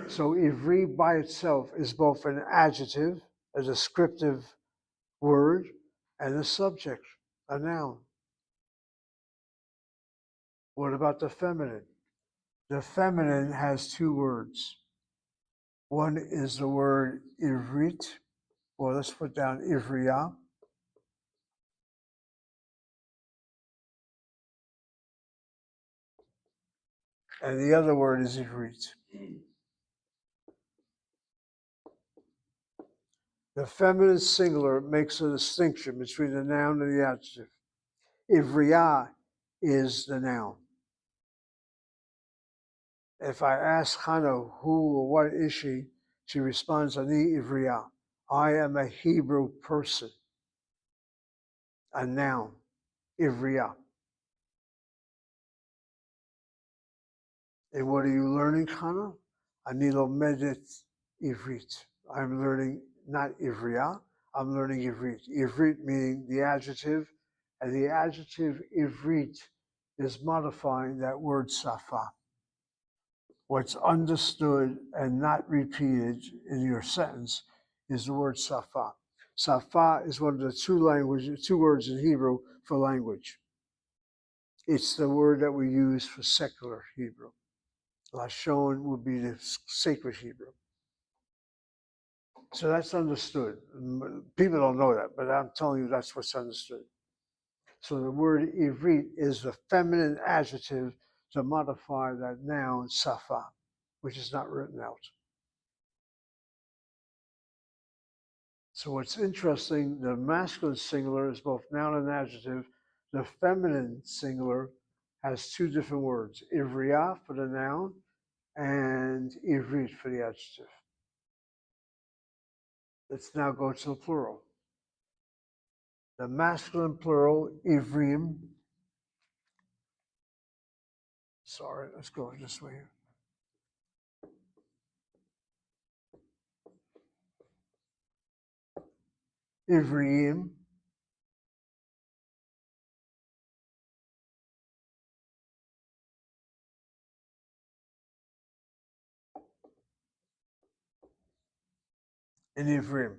So Ivri by itself is both an adjective, a descriptive word, and a subject, a noun. What about the feminine? The feminine has two words. One is the word Ivrit, or let's put down Ivriya. And the other word is Ivrit. The feminine singular makes a distinction between the noun and the adjective. Ivriya is the noun. If I ask Hannah who or what is she responds, Ani Ivriya. I am a Hebrew person. A noun, Ivriya. And what are you learning, Hannah? Ani lomedet Ivrit. I'm learning not Ivriya, I'm learning Ivrit. Ivrit meaning the adjective, and the adjective Ivrit is modifying that word safa. What's understood and not repeated in your sentence is the word safa. Safa is one of the two words in Hebrew for language. It's the word that we use for secular Hebrew. Lashon would be the sacred Hebrew. So that's understood. People don't know that, but I'm telling you that's what's understood. So the word Ivrit is the feminine adjective to modify that noun safa, which is not written out. So what's interesting, the masculine singular is both noun and adjective. The feminine singular has two different words, ivriya for the noun and ivrit for the adjective. Let's now go to the plural. The masculine plural, ivrim. Sorry, let's go this way here. Ivriim. And Ivrim.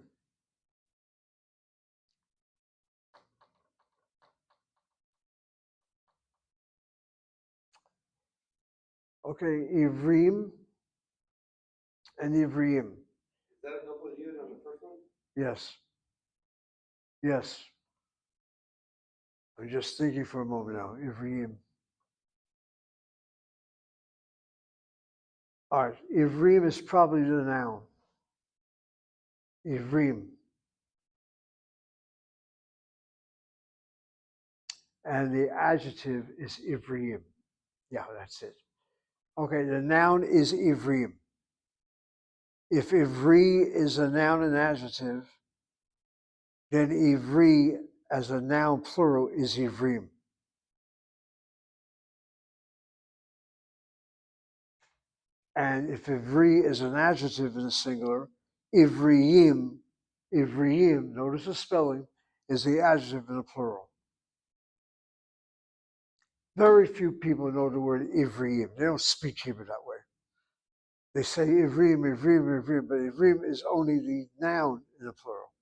Okay, Ivrim and Ivriim. Is that a double yud on the first one? Yes. Yes. I'm just thinking for a moment now. Ivriim. All right, Ivrim is probably the noun. Ivrim. And the adjective is Ivriim. Yeah, that's it. Okay, the noun is Ivriim. If Ivri is a noun and adjective, then Ivri as a noun plural is Ivrim. And if Ivri is an adjective in the singular, Ivriim, notice the spelling, is the adjective in the plural. Very few people know the word Ivriim. They don't speak Hebrew that way. They say Ivrim, but Ivrim is only the noun in the plural.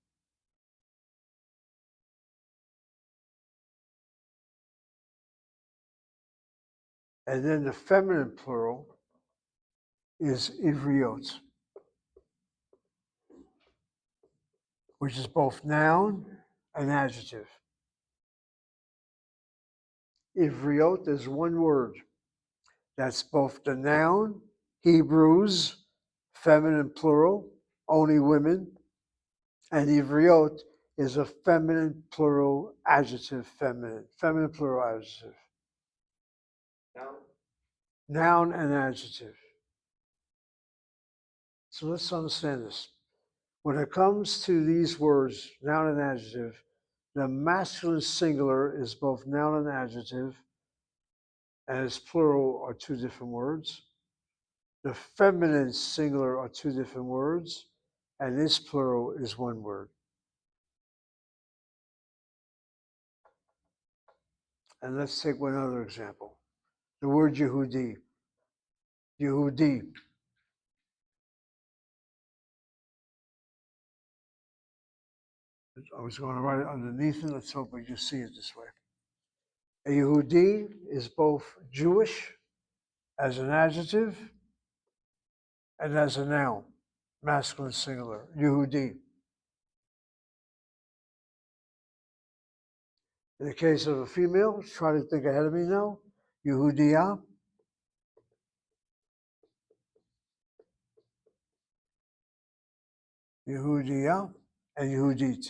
And then the feminine plural is Ivriot, which is both noun and adjective. Ivriot is one word. That's both the noun, Hebrews, feminine plural, only women, and Ivriot is a feminine plural adjective, feminine plural adjective. Noun and adjective. So let's understand this. When it comes to these words, noun and adjective, the masculine singular is both noun and adjective, and its plural are two different words. The feminine singular are two different words, and its plural is one word. And let's take one other example. The word Yehudi. Yehudi. I was going to write it underneath it. Let's hope we just see it this way. A Yehudi is both Jewish as an adjective and as a noun, masculine singular, Yehudi. In the case of a female, try to think ahead of me now, Yehudiya. Yehudiya and Yehudit.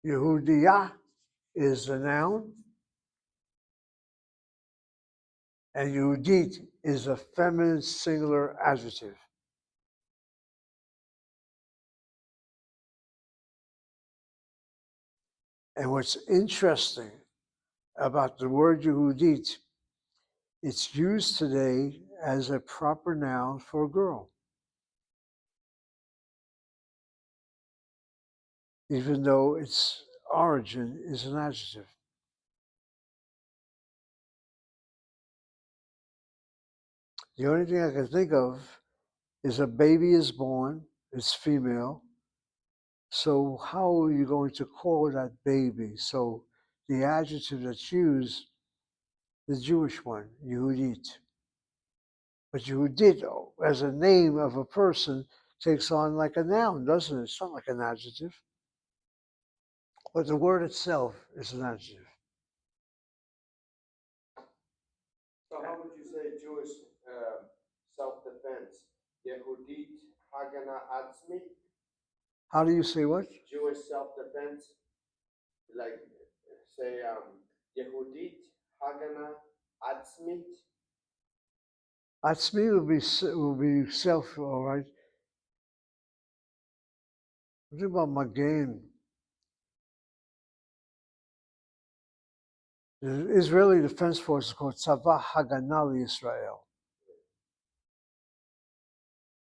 Yehudiya is the noun, and Yehudit is a feminine singular adjective. And what's interesting about the word Yehudit, it's used today as a proper noun for a girl, even though its origin is an adjective. The only thing I can think of is a baby is born, it's female. So how are you going to call that baby? So the adjective that's used, the Jewish one, Yehudit. But Yehudit, as a name of a person, takes on like a noun, doesn't it? It's not like an adjective. But the word itself is an adjective. So how would you say Jewish self-defense? Yehudit Hagana Atzmi? How do you say what? Jewish self-defense? Like, say, Yehudit Hagana Atzmit? Atzmi will be self, all right. What about Magen? The Israeli Defense Force is called Tzava Haganah Israel.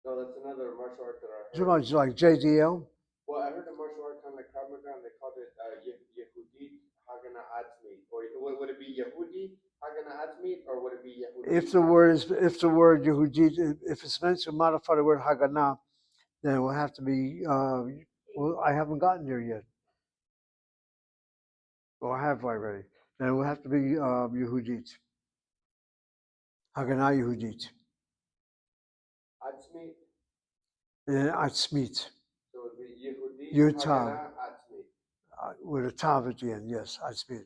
No, that's another martial art that I What heard. about like JDL? Well, I heard a martial art kind of Krav Maga, and they called it Yehudit Hagana Atzmit. Or would it be Yehudi Hagana Atzmit, or would it be Yehudi? If the word Yehudi, if it's meant to modify the word Haganah, then it will have to be. Well, I haven't gotten there yet. Or have already. Then it will have to be Yehudit. Haganah Yehudit. Atzmit? And Atzmit. So it would be Yehudi Yutav. Hagana Atzmit. With a tav at the end, yes, Atzmit.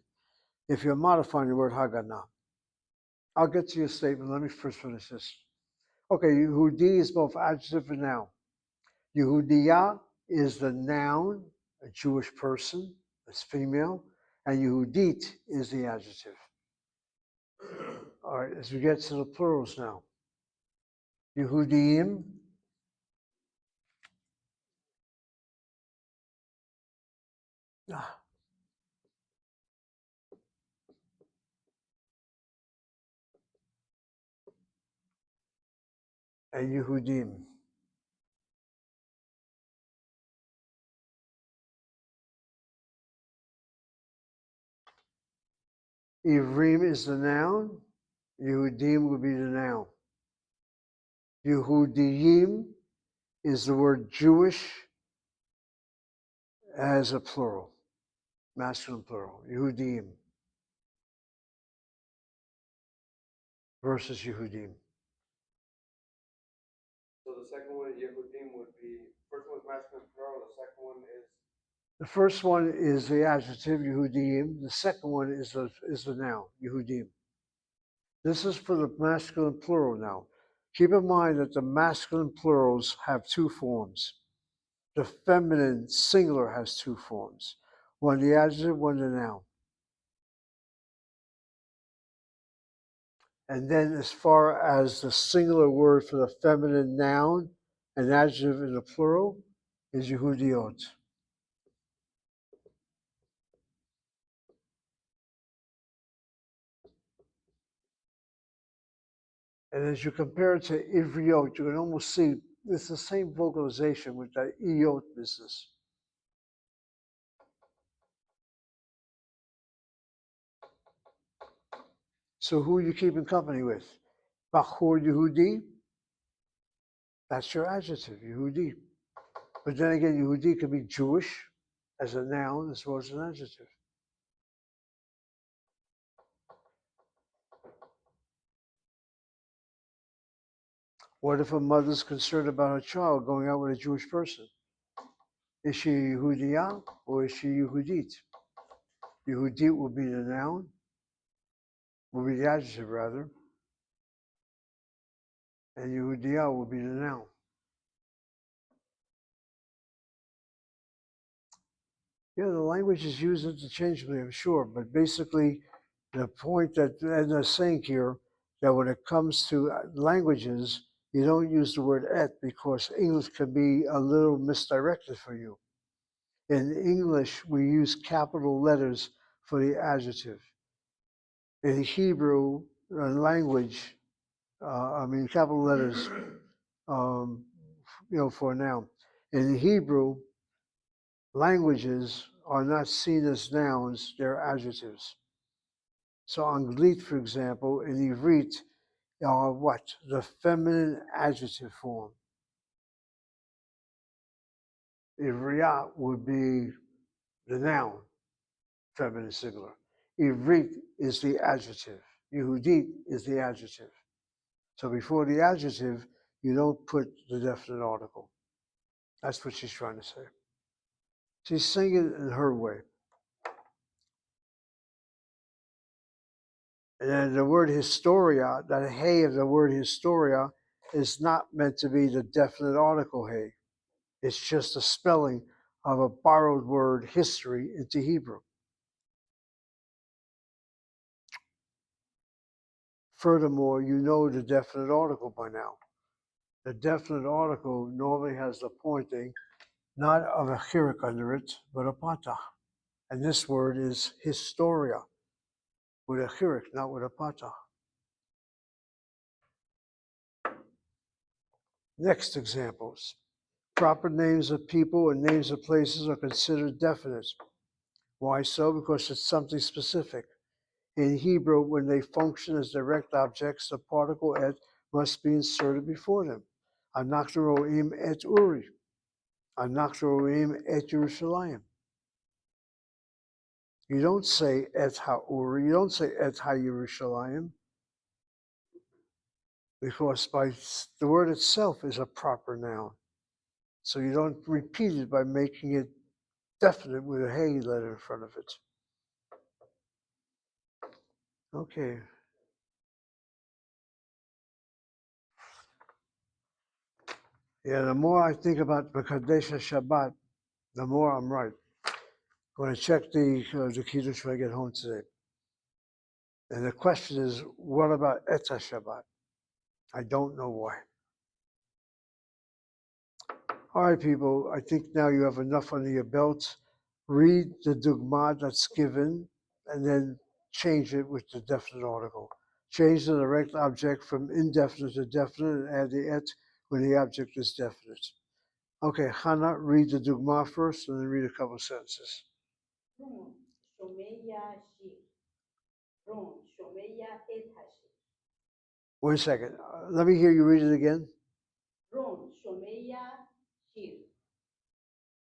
If you're modifying the word Haganah. I'll get to your statement. Let me first finish this. Okay, Yehudi is both adjective and noun. Yehudiya is the noun, a Jewish person, it's female, and Yehudit is the adjective. All right, as we get to the plurals now. Yehudim, and Yehudim. Ivrim is the noun, Yehudim would be the noun. Yehudiyim is the word Jewish as a plural, masculine plural, Yehudim versus Yehudim. So the second one, Yehudim, would be, first one is masculine plural, the second one is? The first one is the adjective, Yehudim. The second one is the noun, Yehudim. This is for the masculine plural now. Keep in mind that the masculine plurals have two forms. The feminine singular has two forms. One the adjective, one the noun. And then as far as the singular word for the feminine noun and adjective in the plural is Yehudiot. And as you compare it to Ivriot, you can almost see it's the same vocalization with that Iot business. So who are you keeping company with? Bachur Yehudi? That's your adjective, Yehudi. But then again, Yehudi can be Jewish as a noun as well as an adjective. What if a mother's concerned about her child going out with a Jewish person? Is she Yehudiya or is she Yehudit? Yehudit will be the noun, will be the adjective rather, and Yehudiya will be the noun. Yeah, the language is used interchangeably, I'm sure, but basically the point that Edna's saying here, that when it comes to languages, you don't use the word et because English can be a little misdirected for you. In English, we use capital letters for the adjective. In Hebrew language, capital letters, for a noun. In Hebrew, languages are not seen as nouns, they're adjectives. So Anglit, for example, in Ivrit, are what? The feminine adjective form. Ivriat would be the noun, feminine singular. Ivrit is the adjective. Yehudit is the adjective. So before the adjective, you don't put the definite article. That's what she's trying to say. She's saying it in her way. And then the word historia, that hey of the word historia, is not meant to be the definite article hey. It's just a spelling of a borrowed word history into Hebrew. Furthermore, you know the definite article by now. The definite article normally has the pointing not of a chirik under it, but a patah. And this word is historia, with a chirik, not with a patah. Next examples. Proper names of people and names of places are considered definite. Why so? Because it's something specific. In Hebrew, when they function as direct objects, the particle et must be inserted before them. Anachnu ro'im et Uri. Anachnu ro'im et Yerushalayim. You don't say et ha'Uri, you don't say et ha'Yerushalayim, because by the word itself is a proper noun. So you don't repeat it by making it definite with a hey letter in front of it. Okay. Yeah, the more I think about Mekadesh Shabbat, the more I'm right. I'm going to check the Kiddush when I get home today. And the question is, what about Et Shabbat? I don't know why. All right, people, I think now you have enough under your belt. Read the dugma that's given and then change it with the definite article. Change the direct object from indefinite to definite and add the et when the object is definite. Okay, Hannah, read the dugma first and then read a couple sentences. Ron, Shomeya Shir. Ron, Shomeya Et Hashir. 1 second. Let me hear you read it again. Ron, Shomeya Shir.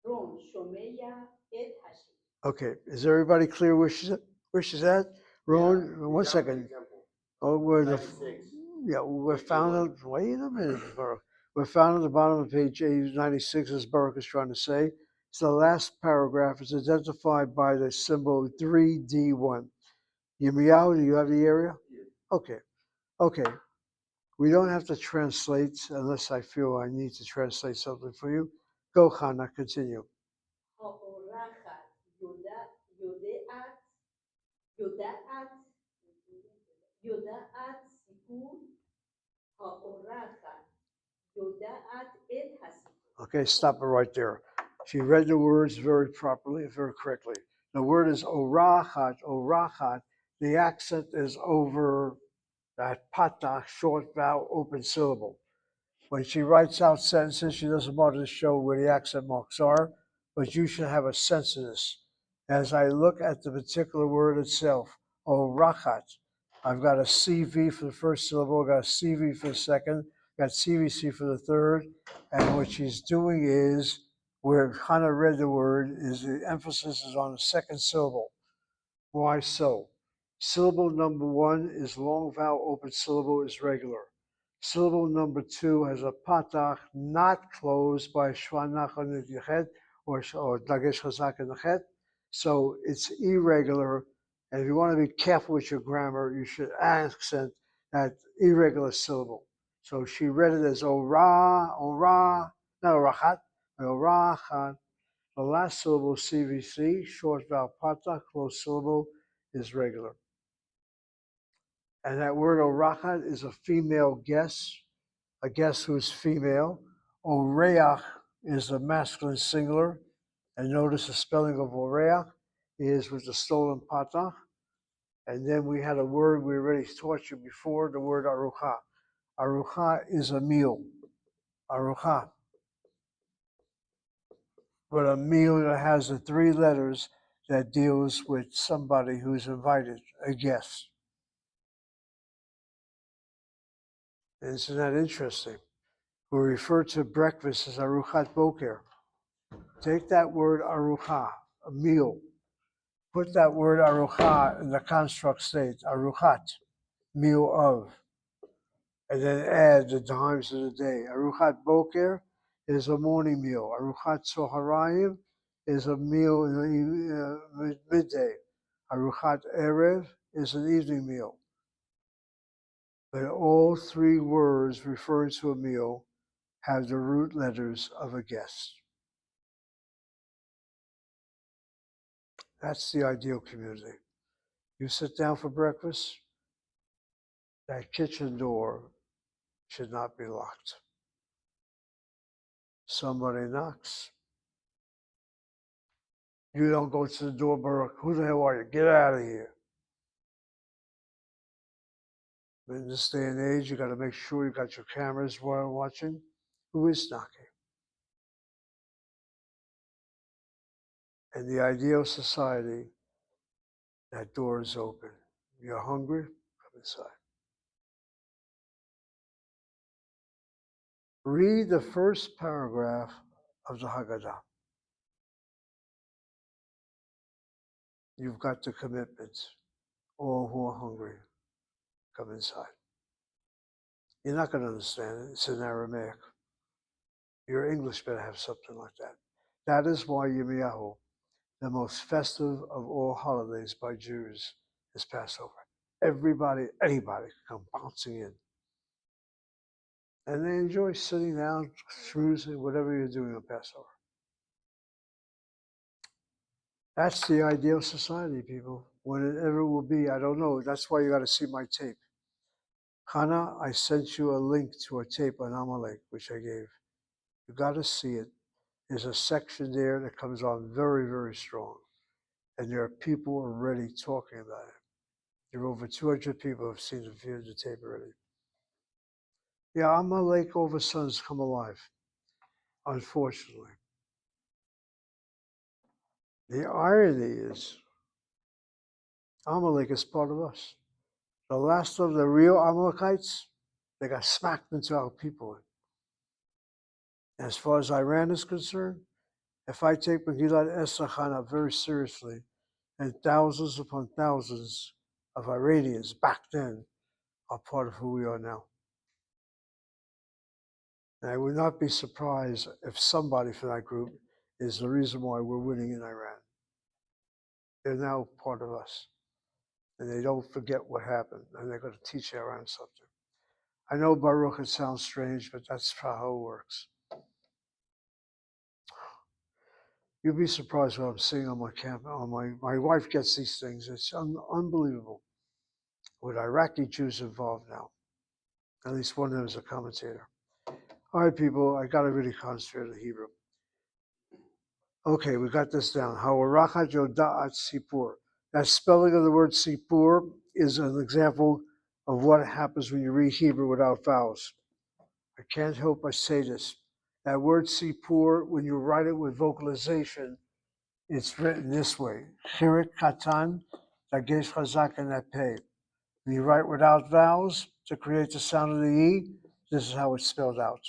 Ron, Shomeya Et Hashir. Okay, is everybody clear where she's at? Ron, Yeah, 1 example, second. example. Oh, we're found at, wait a minute, Baruch. We're found at the bottom of page 96, as Baruch is trying to say. It's the last paragraph. It's identified by the symbol 3D1. Yirmiyahu, do you have the area? Okay. Okay. We don't have to translate unless I feel I need to translate something for you. Go, Hannah, continue. Ha'orachat Yodeat Yodaat Sipur Ha'orachat Yodaat Et Hasipur. Okay, stop it right there. She read the words very properly, very correctly. The word is orachat, orachat. The accent is over that patach, short vowel, open syllable. When she writes out sentences, she doesn't bother to show where the accent marks are, but you should have a sense of this. As I look at the particular word itself, orachat, I've got a CV for the first syllable, I've got a CV for the second, got CVC for the third, and what she's doing is, where Hannah read the word, is the emphasis is on the second syllable. Why so? Syllable number 1 is long vowel, open syllable is regular. Syllable number 2 has a patach not closed by shvanach on the yechet or dagesh chazak in the chet, so it's irregular. And if you want to be careful with your grammar, you should accent that irregular syllable. So she read it as ora, ora, not orachat, but orachat. The last syllable, CVC, short vowel patach, closed syllable, is regular. And that word orachat is a female guest, a guest who's female. Oreach is a masculine singular. And notice the spelling of oreach is with the stolen patach. And then we had a word we already taught you before, the word arucha. Arucha is a meal. Arucha. But a meal that has the three letters that deals with somebody who's invited, a guest. Isn't that interesting? We refer to breakfast as Aruchat Boker. Take that word Arucha, a meal. Put that word Arucha in the construct state, Aruchat, meal of. And then add the times of the day. Aruchat Boker is a morning meal. Aruchat Soharayim is a meal in the midday. Aruchat Erev is an evening meal. But all three words referring to a meal have the root letters of a guest. That's the ideal community. You sit down for breakfast, that kitchen door should not be locked. Somebody knocks. You don't go to the door, Baruch, who the hell are you? Get out of here. In this day and age, you got to make sure you got your cameras while watching. Who is knocking? In the ideal society, that door is open. You're hungry? Come inside. Read the first paragraph of the Haggadah. You've got the commitment. All who are hungry, come inside. You're not going to understand it. It's in Aramaic. Your English better have something like that. That is why Yirmiyahu, the most festive of all holidays by Jews, is Passover. Everybody, anybody can come bouncing in. And they enjoy sitting down, schmoozing, whatever you're doing on Passover. That's the ideal society, people. Whenever it will be, I don't know. That's why you got to see my tape. Hannah, I sent you a link to a tape on Amalek, which I gave. You got to see it. There's a section there that comes on very, very strong. And there are people already talking about it. There are over 200 people who have seen the tape already. Yeah, Amalek all of a sudden has come alive, unfortunately. The irony is, Amalek is part of us. The last of the real Amalekites, they got smacked into our people. As far as Iran is concerned, if I take Megillat Esther Chana very seriously, and thousands upon thousands of Iranians back then are part of who we are now. And I would not be surprised if somebody from that group is the reason why we're winning in Iran. They're now part of us. And they don't forget what happened, and they're going to teach Iran something. I know, Baruch, it sounds strange, but that's how it works. You'd be surprised what I'm seeing on my camera. My wife gets these things. It's unbelievable. With Iraqi Jews involved now. At least one of them is a commentator. All right, people, I got to really concentrate on Hebrew. Okay, we got this down. Ha'orachat yoda'at sipur. That spelling of the word sipur is an example of what happens when you read Hebrew without vowels. I can't help but say this. That word sipur, when you write it with vocalization, it's written this way. Chirik katan, dagesh chazak and that pei. When you write without vowels to create the sound of the E, this is how it's spelled out.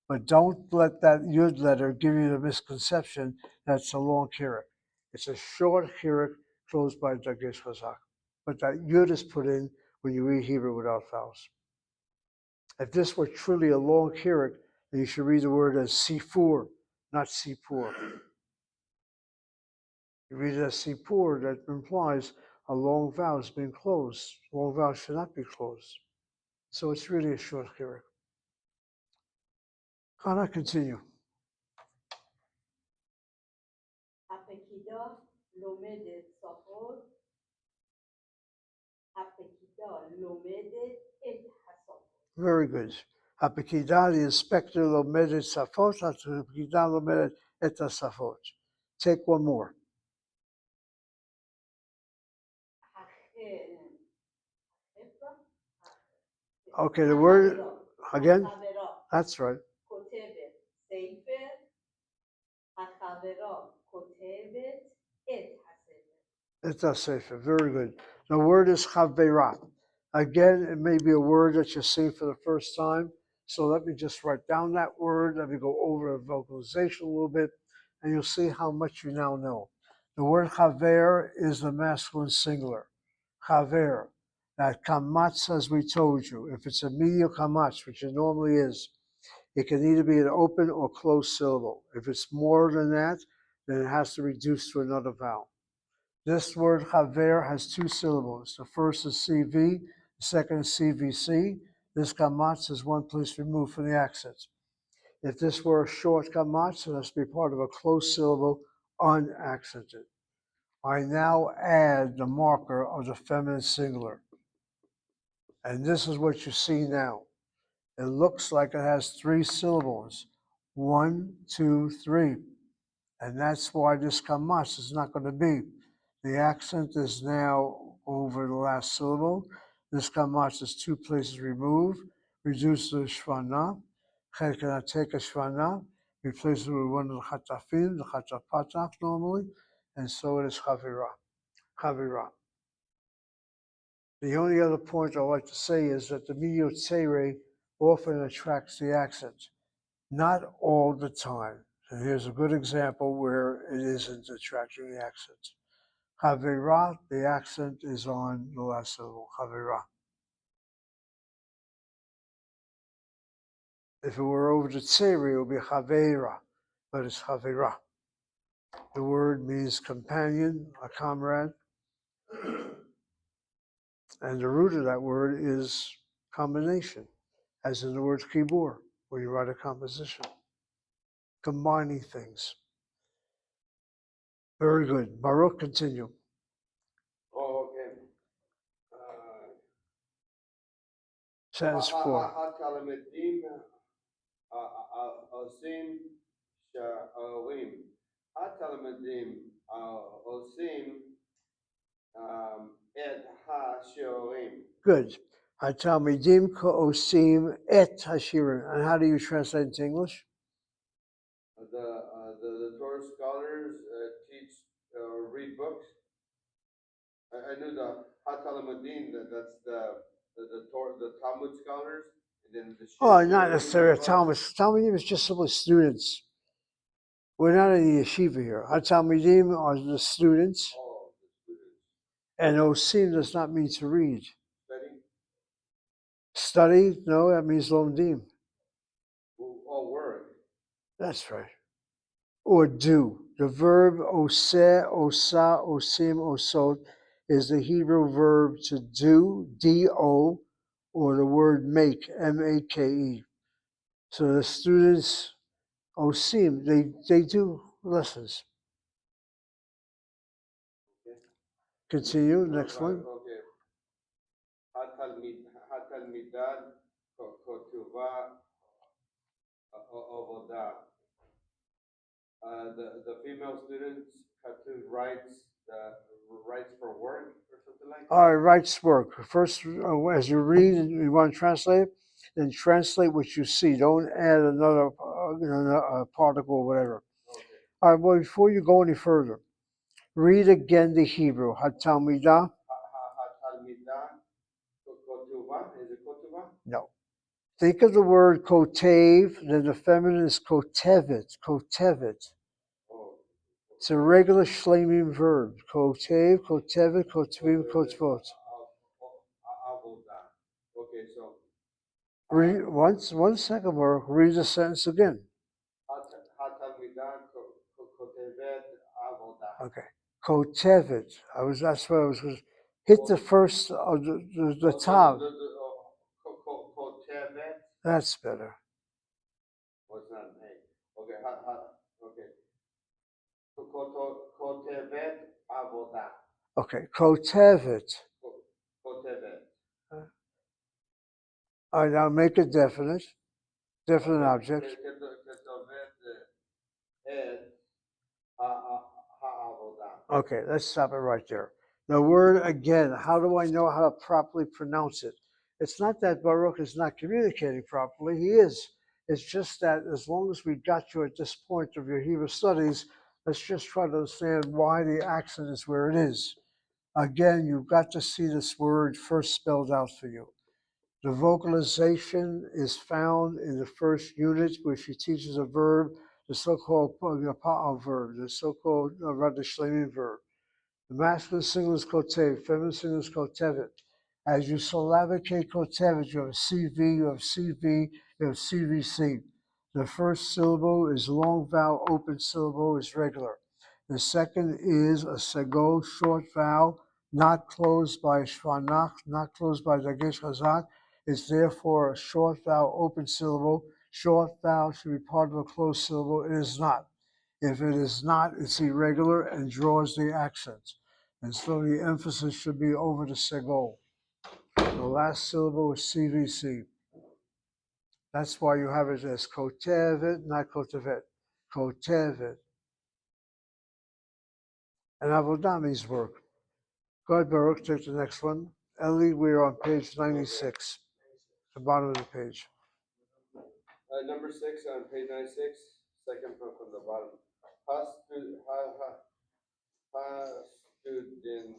But don't let that yud letter give you the misconception that it's a long chirik. It's a short chirik closed by dagesh chazak. But that yud is put in when you read Hebrew without vowels. If this were truly a long chirik, then you should read the word as sifur, not sipur. You read it as sipur, that implies a long vowel is being closed. Long vowel should not be closed. So it's really a short chirik. Hannah, continue. הפקידה לומדת שפות, הפקידה לומדת את השפות. Very good. הפקידה, the inspector, לומדת שפות, הפקידה לומדת את השפות. Take one more. Okay, the word, Again? החברה That's right. כותבת ספר, החברה כותבת את הספר. It's a sefer. Very good. The word is chavera. Again, it may be a word that you're seeing for the first time. So let me just write down that word. Let me go over the vocalization a little bit, and you'll see how much you now know. The word chaver is the masculine singular. Chaver. That kamatz, as we told you, if it's a medial kamatz, which it normally is, it can either be an open or closed syllable. If it's more than that, then it has to reduce to another vowel. This word chaver has two syllables. The first is CV, the second is CVC. This kamatz is one place removed from the accent. If this were a short kamatz, it has to be part of a closed syllable, unaccented. I now add the marker of the feminine singular. And this is what you see now. It looks like it has three syllables. 1, 2, 3. And that's why this kamatz is not going to be. The accent is now over the last syllable. This kamatz is two places removed, reduced to shvana. Chet cannot take a shvana, replace it with one of the chatafim, the chatapatach normally, and so it is chavira. Chavira. The only other point I'd like to say is that the medial tzere often attracts the accent. Not all the time. And here's a good example where it isn't attracting the accent. Chavera, the accent is on the last syllable, chavera. If it were over the tzeri, it would be chavera, but it's chavera. The word means companion, a comrade. And the root of that word is combination, as in the word chibur, where you write a composition, combining things. Very good. Baruch, continue. Oh, okay. Sentence 4. התלמידים עושים שיעורים. התלמידים עושים את השיעורים. Good. Hatalmidim ka'osim et hashirim. And how do you translate into English? The Torah scholars teach read books. I knew the Hatalamadin, that's the Talmud scholars, and then the Oh, not Shiurim necessarily a books. Talmud. Talmudim is just simply students. We're not in the yeshiva here. Hatalmidim are the students, Oh, the students and osim does not mean to read. study. Study? No, that means lomdim. Oh, work. That's right. Or do. The verb oseh, osa, osim, osot is the Hebrew verb to do, D-O, or the word make, M-A-K-E. So the students, osim, they do lessons. Okay. Continue, No, next right, one. okay. Hatalmidan kotuva avodah. The female students Katuv writes for work or something like that. All right, writes work. First, as you read and you want to translate, then translate what you see. Don't add another particle or whatever. Okay. All right, well, before you go any further, read again the Hebrew. Hatalmidah. Hatalmidan kotuva. Is it kotuva? No. Think of the word kotev, then the feminine is kotevet. Kotevet. Oh. It's a regular shlemim verb. Kotev, kotevet, kotvim, kotvot. Avodah. Okay, so Read one second more. Read the sentence again. Hatalmidan kotevet avodah. Okay. Kotevet. That's what I was going to hit the first the top. Kotevet. That's better. What's not an A? Okay. Okay. Kotevet avodah. Okay. Kotevet. Kotevet. All right, now make it definite. Definite object. Kotevet et ha'avodah. Okay, let's stop it right there. The word again, how do I know how to properly pronounce it? It's not that Baruch is not communicating properly. He is. It's just that as long as we got you at this point of your Hebrew studies, let's just try to understand why the accent is where it is. Again, you've got to see this word first spelled out for you. The vocalization is found in the first unit, which he teaches a verb, the so-called pa'al verb, the so-called radishlemin verb. The masculine singular is kotev, feminine singular is kotevet. As you syllabicate kotevet, you have CV, you have CV, you have CVC. The first syllable is long vowel, open syllable is regular. The second is a sego, short vowel, not closed by shvanach, not closed by dagesh chazak. It's therefore a short vowel, open syllable. Short vowel should be part of a closed syllable. It is not. If it is not, it's irregular and draws the accent. And so the emphasis should be over the segol. The last syllable is CVC. That's why you have it as kotevet, not kotevet. Kotevet. And avodah means work. Go ahead, Baruch, take the next one. Eli, we're on page 96, the bottom of the page. Number 6 on page 96, second from the bottom. Hastudenti, hastudent,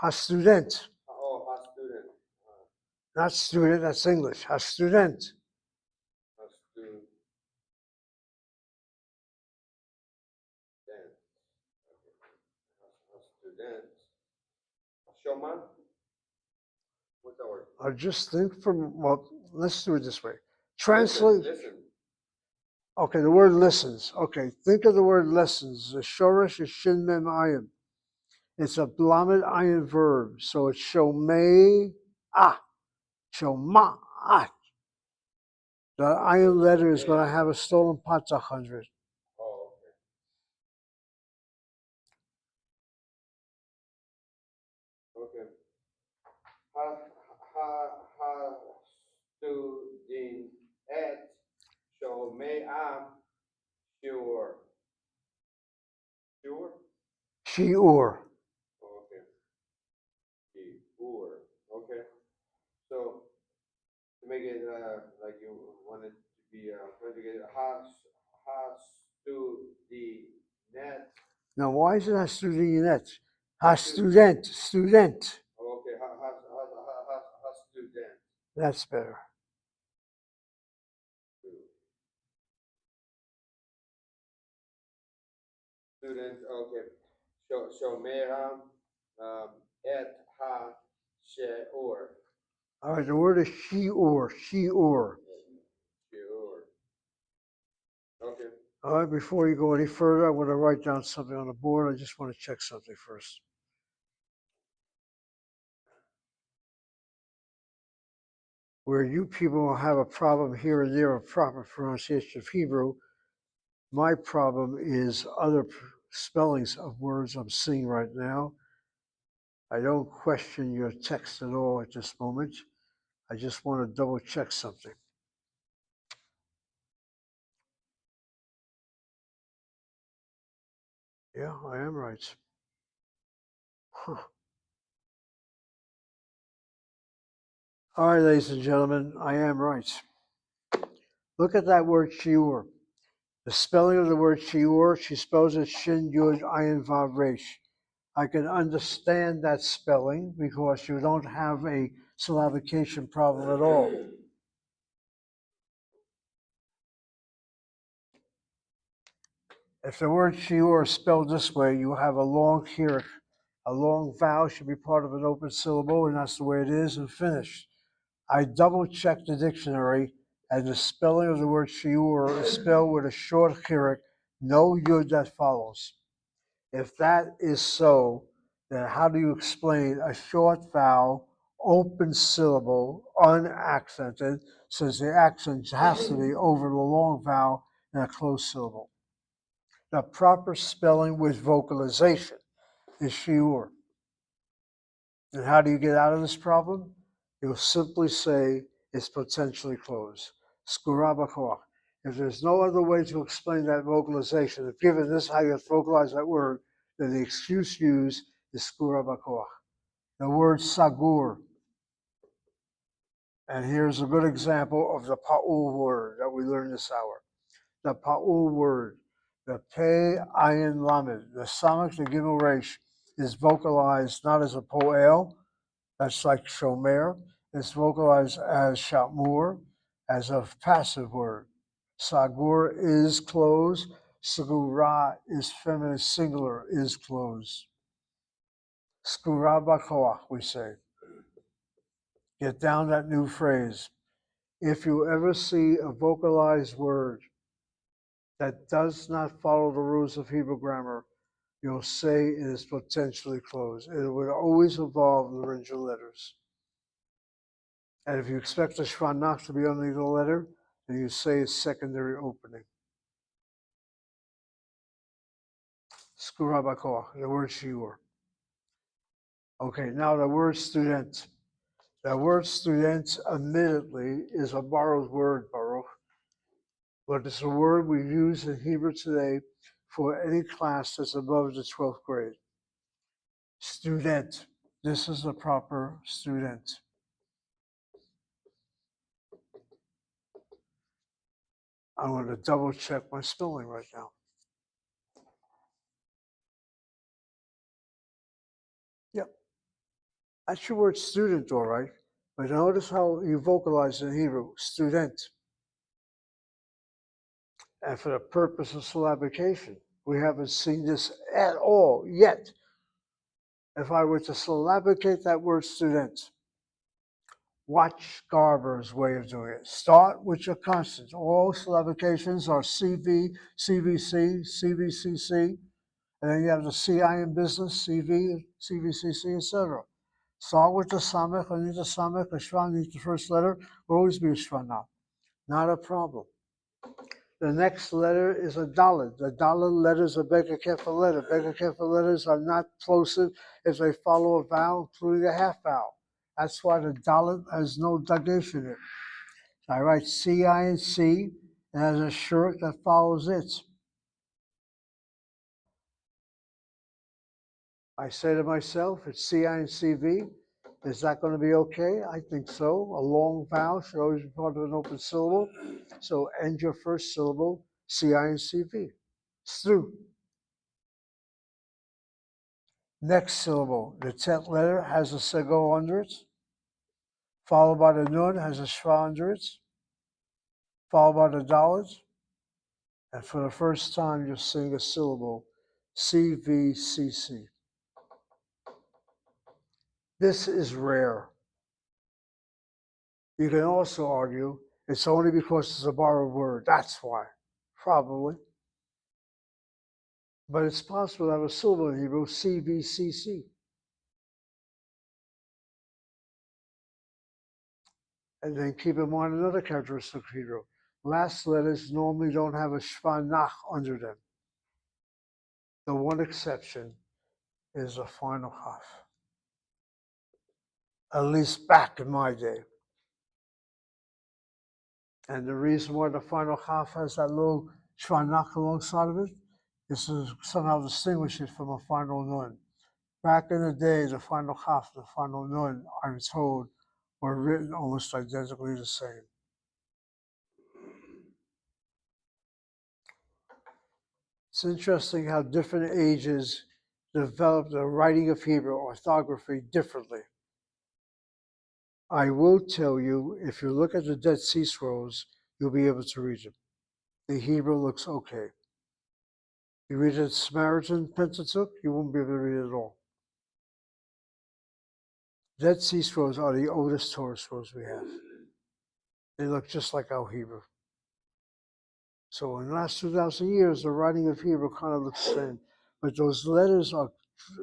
Ha-student, hastudent, not student, that's English. Ha-student. hastudent. Hastudent. Shoma? What's that word? Or just think from, well, let's do it this way. Translate. Listen. Okay, the word listens. Okay, think of the word listens. The shorish is shin mem ayin. It's a blamed ayin verb, so it's shomei ah, shoma'at. The ayin letter is going to have a stolen patach under it. Oh, okay. Okay. Student et shomeam sure. Sure? Shiur. Okay. Sure. Okay. So to make it like you wanted to be conjugated, student. Now, why is it a student? Ha student, student. Okay. Student. That's better. Student, okay. Shomeram et ha she'or. All right, the word is shiur, shiur. She'or. Okay. All right, before you go any further, I want to write down something on the board. I just want to check something first. Where you people will have a problem here and there of proper pronunciation of Hebrew, my problem is other spellings of words I'm seeing right now. I don't question your text at all at this moment. I just want to double check something. Yeah, I am right. Huh. All right, ladies and gentlemen, I am right. Look at that word shiur. The spelling of the word shiur, she spells it shin yud ayin vav resh. I can understand that spelling because you don't have a syllabication problem at all. If the word shiur is spelled this way, you have a long hirik. A long vowel should be part of an open syllable, and that's the way it is, and finished. I double checked the dictionary, and the spelling of the word shiur is spelled with a short hirik, no yud that follows. If that is so, then how do you explain a short vowel, open syllable, unaccented, since the accent has to be over the long vowel and a closed syllable? The proper spelling with vocalization is shiur. And how do you get out of this problem? You'll simply say it's potentially closed. Skurabakoch. If there's no other way to explain that vocalization, if given this how you have to vocalize that word, then the excuse used is skurabakoch. the word sagur. And here's a good example of the pa'ul word that we learned this hour. The pa'ul word, the pe ayin lamed, the samach, the gimel resh, is vocalized not as a poel, that's like shomer. It's vocalized as shamur, as a passive word. Sagur is closed. Sagura is feminine singular, is closed. Skura bakoach, we say. Get down that new phrase. If you ever see a vocalized word that does not follow the rules of Hebrew grammar, you'll say it is potentially closed. It would always involve laryngeal letters. And if you expect the shvanach to be only the letter, then you say it's secondary opening. Skurabakoach, the word shiur. Okay, now the word student. The word student, admittedly, is a borrowed word, Baruch, but it's a word we use in Hebrew today for any class that's above the 12th grade. Student. This is the proper student. I'm going to double check my spelling right now. Yep. That's your word student, all right. But notice how you vocalize in Hebrew, student. And for the purpose of syllabication, we haven't seen this at all yet. If I were to syllabicate that word student, watch Garber's way of doing it. Start with your consonants. All syllabications are CV, CVC, CVCC, and then you have the CI in business, CV, CVCC, etc. Start with the samech, and the samech, a shvan needs the first letter, will always be a shvan now. Not a problem. The next letter is a dalet. The dalet letters are beka kefa letter. Beka kefa letters are not plosive if they follow a vowel, including a half vowel. That's why the dalet has no dagesh in it. So I write CI and C, and has a shirt that follows it. I say to myself, it's CI and CV. Is that going to be okay? I think so. A long vowel should always be part of an open syllable. So end your first syllable, CI and CV. Stu. Next syllable, the 10th letter has a sego under it, followed by the nun has a shva under it, followed by the dalet, and for the first time you'll sing a syllable, CVCC. This is rare. You can also argue it's only because it's a borrowed word. That's why. Probably. But it's possible to have a syllable in Hebrew, CVCC. And then keep in mind another characteristic of Hebrew. Last letters normally don't have a shvanach under them. The one exception is the final half. At least back in my day. And the reason why the final half has that little shvanach alongside of it is to somehow distinguish it from a final nun. Back in the day, the final half, the final nun, I'm told, were written almost identically the same. It's interesting how different ages developed the writing of Hebrew orthography differently. I will tell you, if you look at the Dead Sea Scrolls, you'll be able to read them. The Hebrew looks okay. You read the Samaritan Pentateuch, you won't be able to read it at all. Dead Sea Scrolls are the oldest Torah scrolls we have. They look just like our Hebrew. So in the last 2,000 years, the writing of Hebrew kind of looks the same. But those letters are,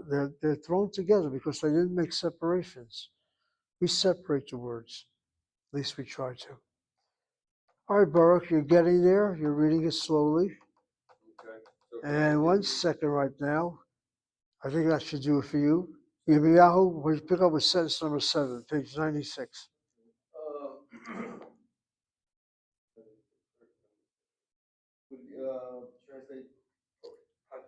they're thrown together because they didn't make separations. We separate the words. At least we try to. All right, Baruch, you're getting there. You're reading it slowly. Okay. And 1 second right now. I think that should do it for you. Yirmiyahu, we pick up with sentence number 7, page 96. Translate Hakid,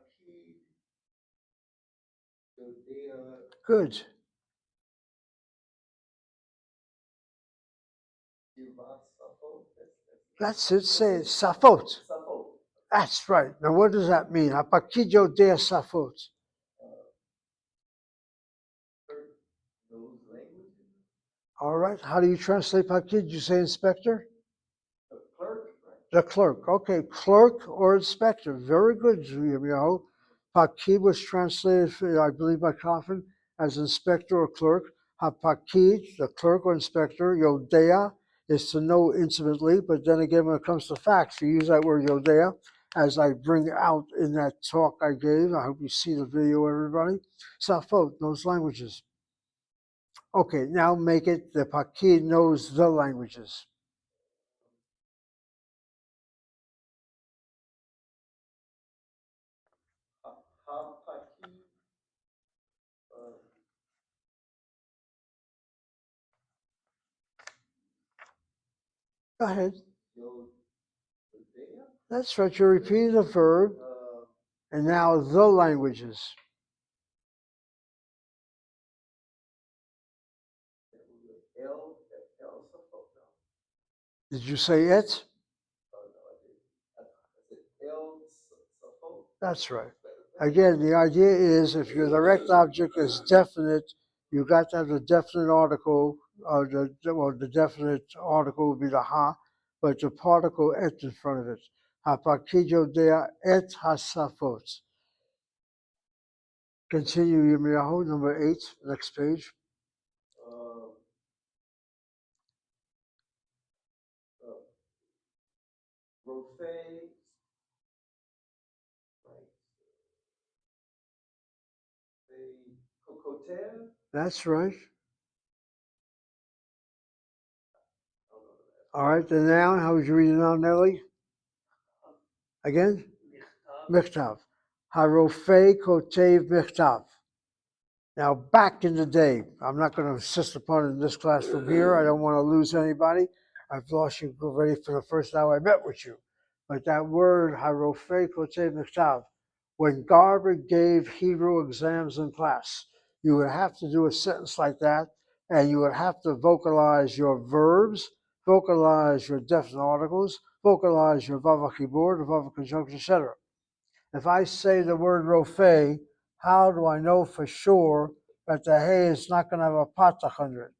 Good. That's it. Say it. Safot. Safot. That's right. Now, what does that mean? Hapakid yodea safot. Clerk knows languages. All right. How do you translate pakid? You say inspector? The clerk, right? The clerk. Okay. Clerk or inspector. Very good, Yirmiyahu. Pakid was translated, I believe, by Coffin as inspector or clerk. Hapakid, the clerk or inspector. Yodea is to know intimately. But then again, when it comes to facts, you use that word Yodea, as I bring out in that talk I gave. I hope you see the video, everybody. Safot, those languages. Okay, now make it the Pakid knows the languages. Hapaki. Go ahead. Yodea. That's right. You're repeating the verb, and now the languages. El Safot. No. Did you say it? Oh, no, I didn't. I said El Safot. That's right. Again, the idea is if your direct object is definite, you got to have the definite article, or the definite article would be the ha, but the particle et in front of it. Hapakid yodea et hasafot. Continue, Yirmiyahu, number 8, next page. Rofe, right? Cocotel. That's right. Oh, no, All right, the noun, how would you read the noun, Nelly? Again? Michtav. Harofe kotev michtav. Now, back in the day, I'm not going to insist upon it in this class from here. I don't want to lose anybody. I've lost you already for the first hour I met with you. But that word, harofe kotev michtav, when Garber gave Hebrew exams in class, you would have to do a sentence like that, and you would have to vocalize your verbs, vocalize your definite articles, vocalize your vava keyboard, the vava conjunction, etc. If I say the word rofe, how do I know for sure that the hey is not going to have a patach under it?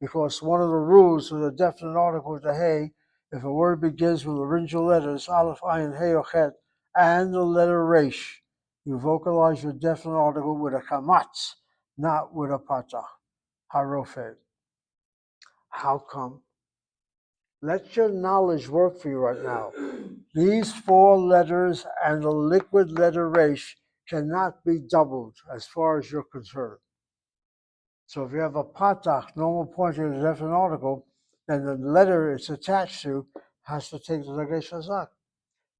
Because one of the rules of the definite article of the hey, if a word begins with laryngeal letters, aleph, ayin, hey, or chet, and the letter resh, you vocalize your definite article with a kamatz, not with a patach. Harofe. How come? Let your knowledge work for you right now. These 4 letters and the liquid letter resh cannot be doubled as far as you're concerned. So if you have a patach, normal point in a definite article, then the letter it's attached to has to take the dagesh hazak.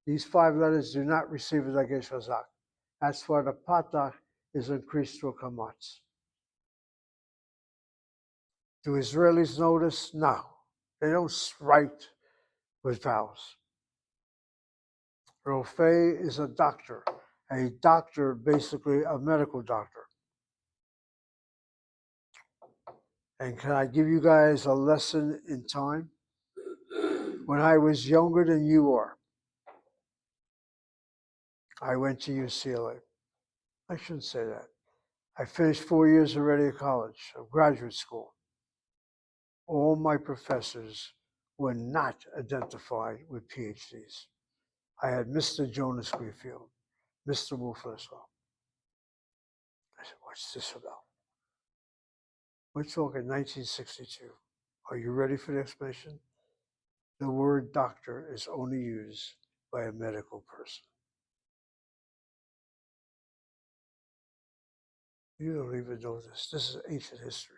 These 5 letters do not receive a dagesh hazak. That's why the patach is increased to a kamatz. Do Israelis notice? No. They don't write with vowels. Rofe is a doctor basically a medical doctor. And can I give you guys a lesson in time? When I was younger than you are, I went to UCLA. I shouldn't say that. I finished 4 years already of college, of graduate school. All my professors were not identified with PhDs. I had Mr. Jonas Greenfield, Mr. Wolfleswell. I said, what's this about? We're talking 1962. Are you ready for the explanation? The word doctor is only used by a medical person. You don't even know this. This is ancient history.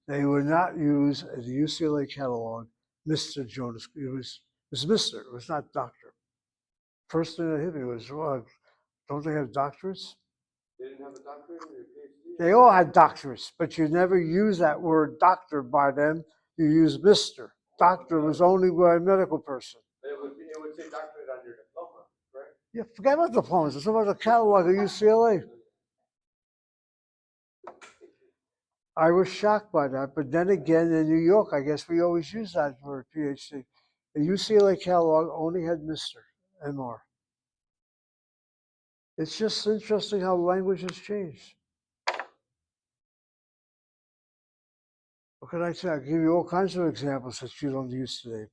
They would not use in the UCLA catalog Mr. Jonas. It was Mr. It was not doctor. First thing that hit me was, well, don't they have doctorates? They didn't have a doctorate or a PhD? They all had doctorates, but you never use that word doctor by them. You use Mr. Doctor was only by a medical person. It would say doctorate on your diploma, right? Yeah, forget about diplomas. It's about the catalog of UCLA. I was shocked by that, but then again, in New York, I guess we always use that word PhD. The UCLA catalog only had Mr. MR. It's just interesting how language has changed. What can I say? I can give you all kinds of examples that you don't use today,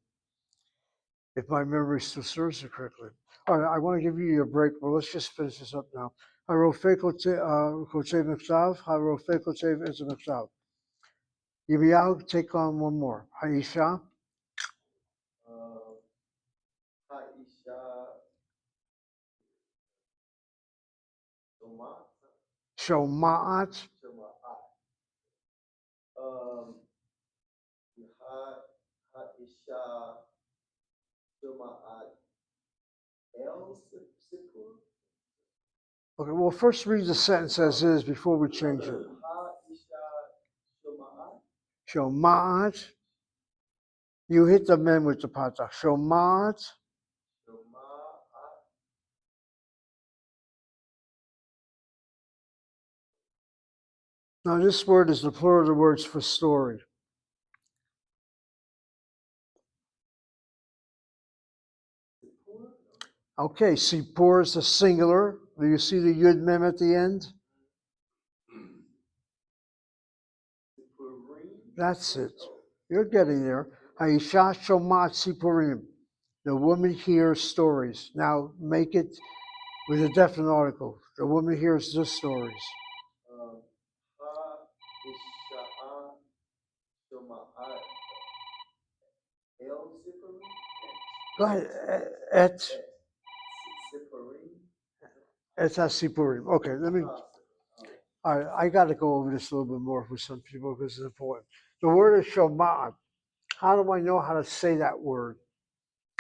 if my memory still serves it correctly. All right, I want to give you your break, but let's just finish this up now. הרופא כותב מכתב, הרופא כותב איזה מכתב. ירמיהו, take on one more. האישה, האישה שומעת, שומעת, שומעת. האישה שומעת אל סיפור. Okay, well, first read the sentence as is before we change it. האישה שומעת. שומעת. You hit the mem with the patach. שומעת. שומעת. Now, this word is the plural of the words for story. Okay, sipur is the singular. Do you see the yud mem at the end? That's it. You're getting there. Haisha shomat sipurim. The woman hears stories. Now make it with a definite article. The woman hears the stories. האישה שומעת אל סיפורים. Go ahead. Et סיפורים. sipurim. Okay, let me. All right, I got to go over this a little bit more for some people because it's important. The word is shomat. How do I know how to say that word?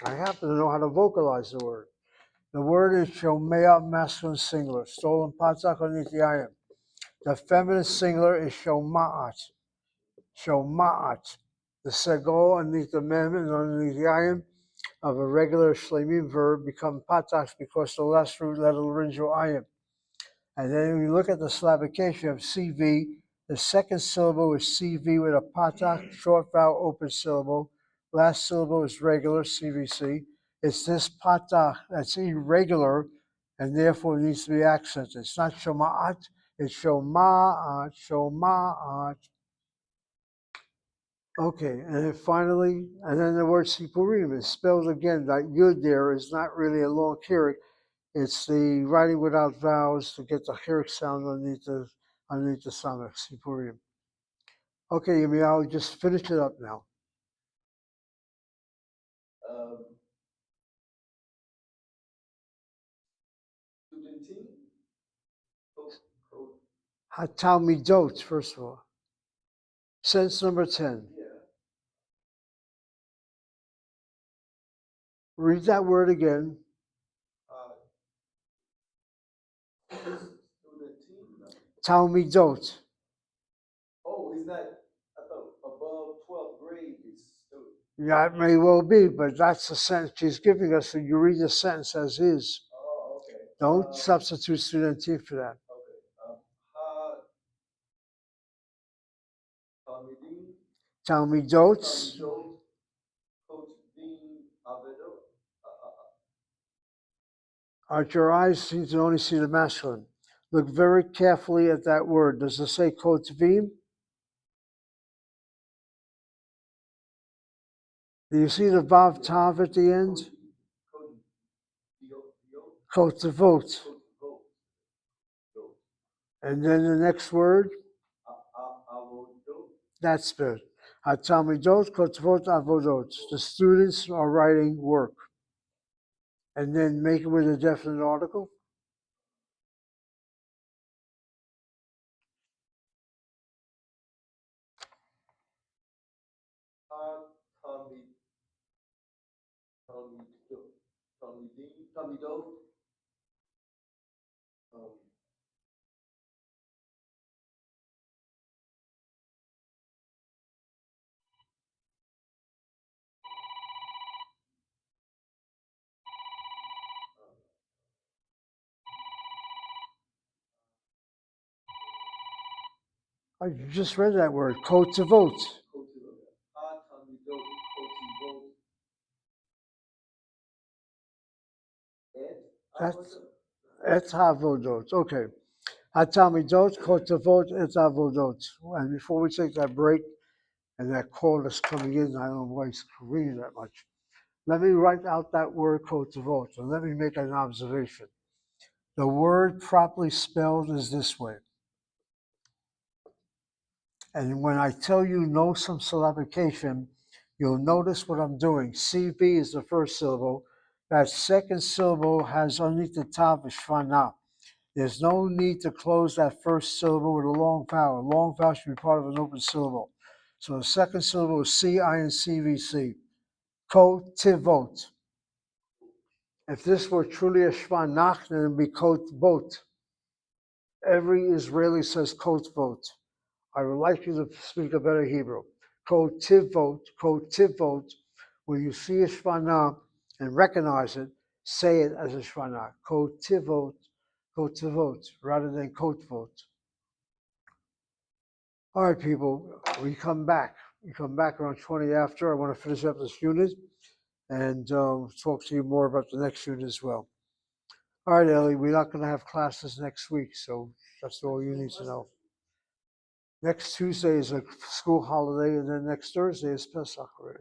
I happen to know how to vocalize the word. The word is shomea, masculine singular. Stolen patzak on nitiyayim. The feminine singular is shomaat. Shomaat. The segol underneath the mem and underneath the ayim of a regular shlemim verb become patzak because the last root letter laryngeal ayim. And then when you look at the slavication of CV, the second syllable is CV with a patak, short vowel, open syllable. Last syllable is regular, CVC. It's this patak that's irregular and therefore needs to be accented. It's not shoma'at, it's shoma'at, shoma'at. Okay, and then finally, and then the word sipurim is spelled again. That yud there is not really a long kirik. It's the writing without vowels to get the chirik sound underneath the samach, sipurim. Okay, Yirmiyahu, just finish it up now. Studentin. Hatalmidot, first of all. Sentence number 10. Yeah. Read that word again. Studentin. Talmidot. Oh, is that, I thought above 12th grade is student. That may well be, but that's the sentence she's giving us, so you read the sentence as is. Oh, okay. Don't substitute studentin for that. Okay. Talmidim. Talmidot. Talmidot. Coach Dean Avedo. Arch your eyes, seem to only see the masculine. Look very carefully at that word. Does it say kotvim? Do you see the vav tav at the end? Kotvot. And then the next word? That's good. Hatalmidot, kotvot, avodot. The students are writing work. And then make it with a definite article. Talmidot. I just read that word, kotvot. That's et havodot. Okay. Hatamidot, kotavot, et avodot. And before we take that break, and that call is coming in, I don't know why he's reading that much. Let me write out that word kotavot, and let me make an observation. The word properly spelled is this way. And when I tell you know some syllabication, you'll notice what I'm doing. CV is the first syllable. That second syllable has underneath the top a shvana. There's no need to close that first syllable with a long vowel. A long vowel should be part of an open syllable. So the second syllable is CINCVC. Kotivot. If this were truly a shvanach, then it would be kotvot. Every Israeli says kotvot. I would like you to speak a better Hebrew. Kotivot. When you see a shvanah and recognize it, say it as a shvanah. Kotivot, rather than kotvot. All right, people, we come back. We come back around 20 after. I want to finish up this unit and talk to you more about the next unit as well. All right, Ellie, we're not going to have classes next week, so that's all you need to know. Next Tuesday is a school holiday, and then next Thursday is Pesach already.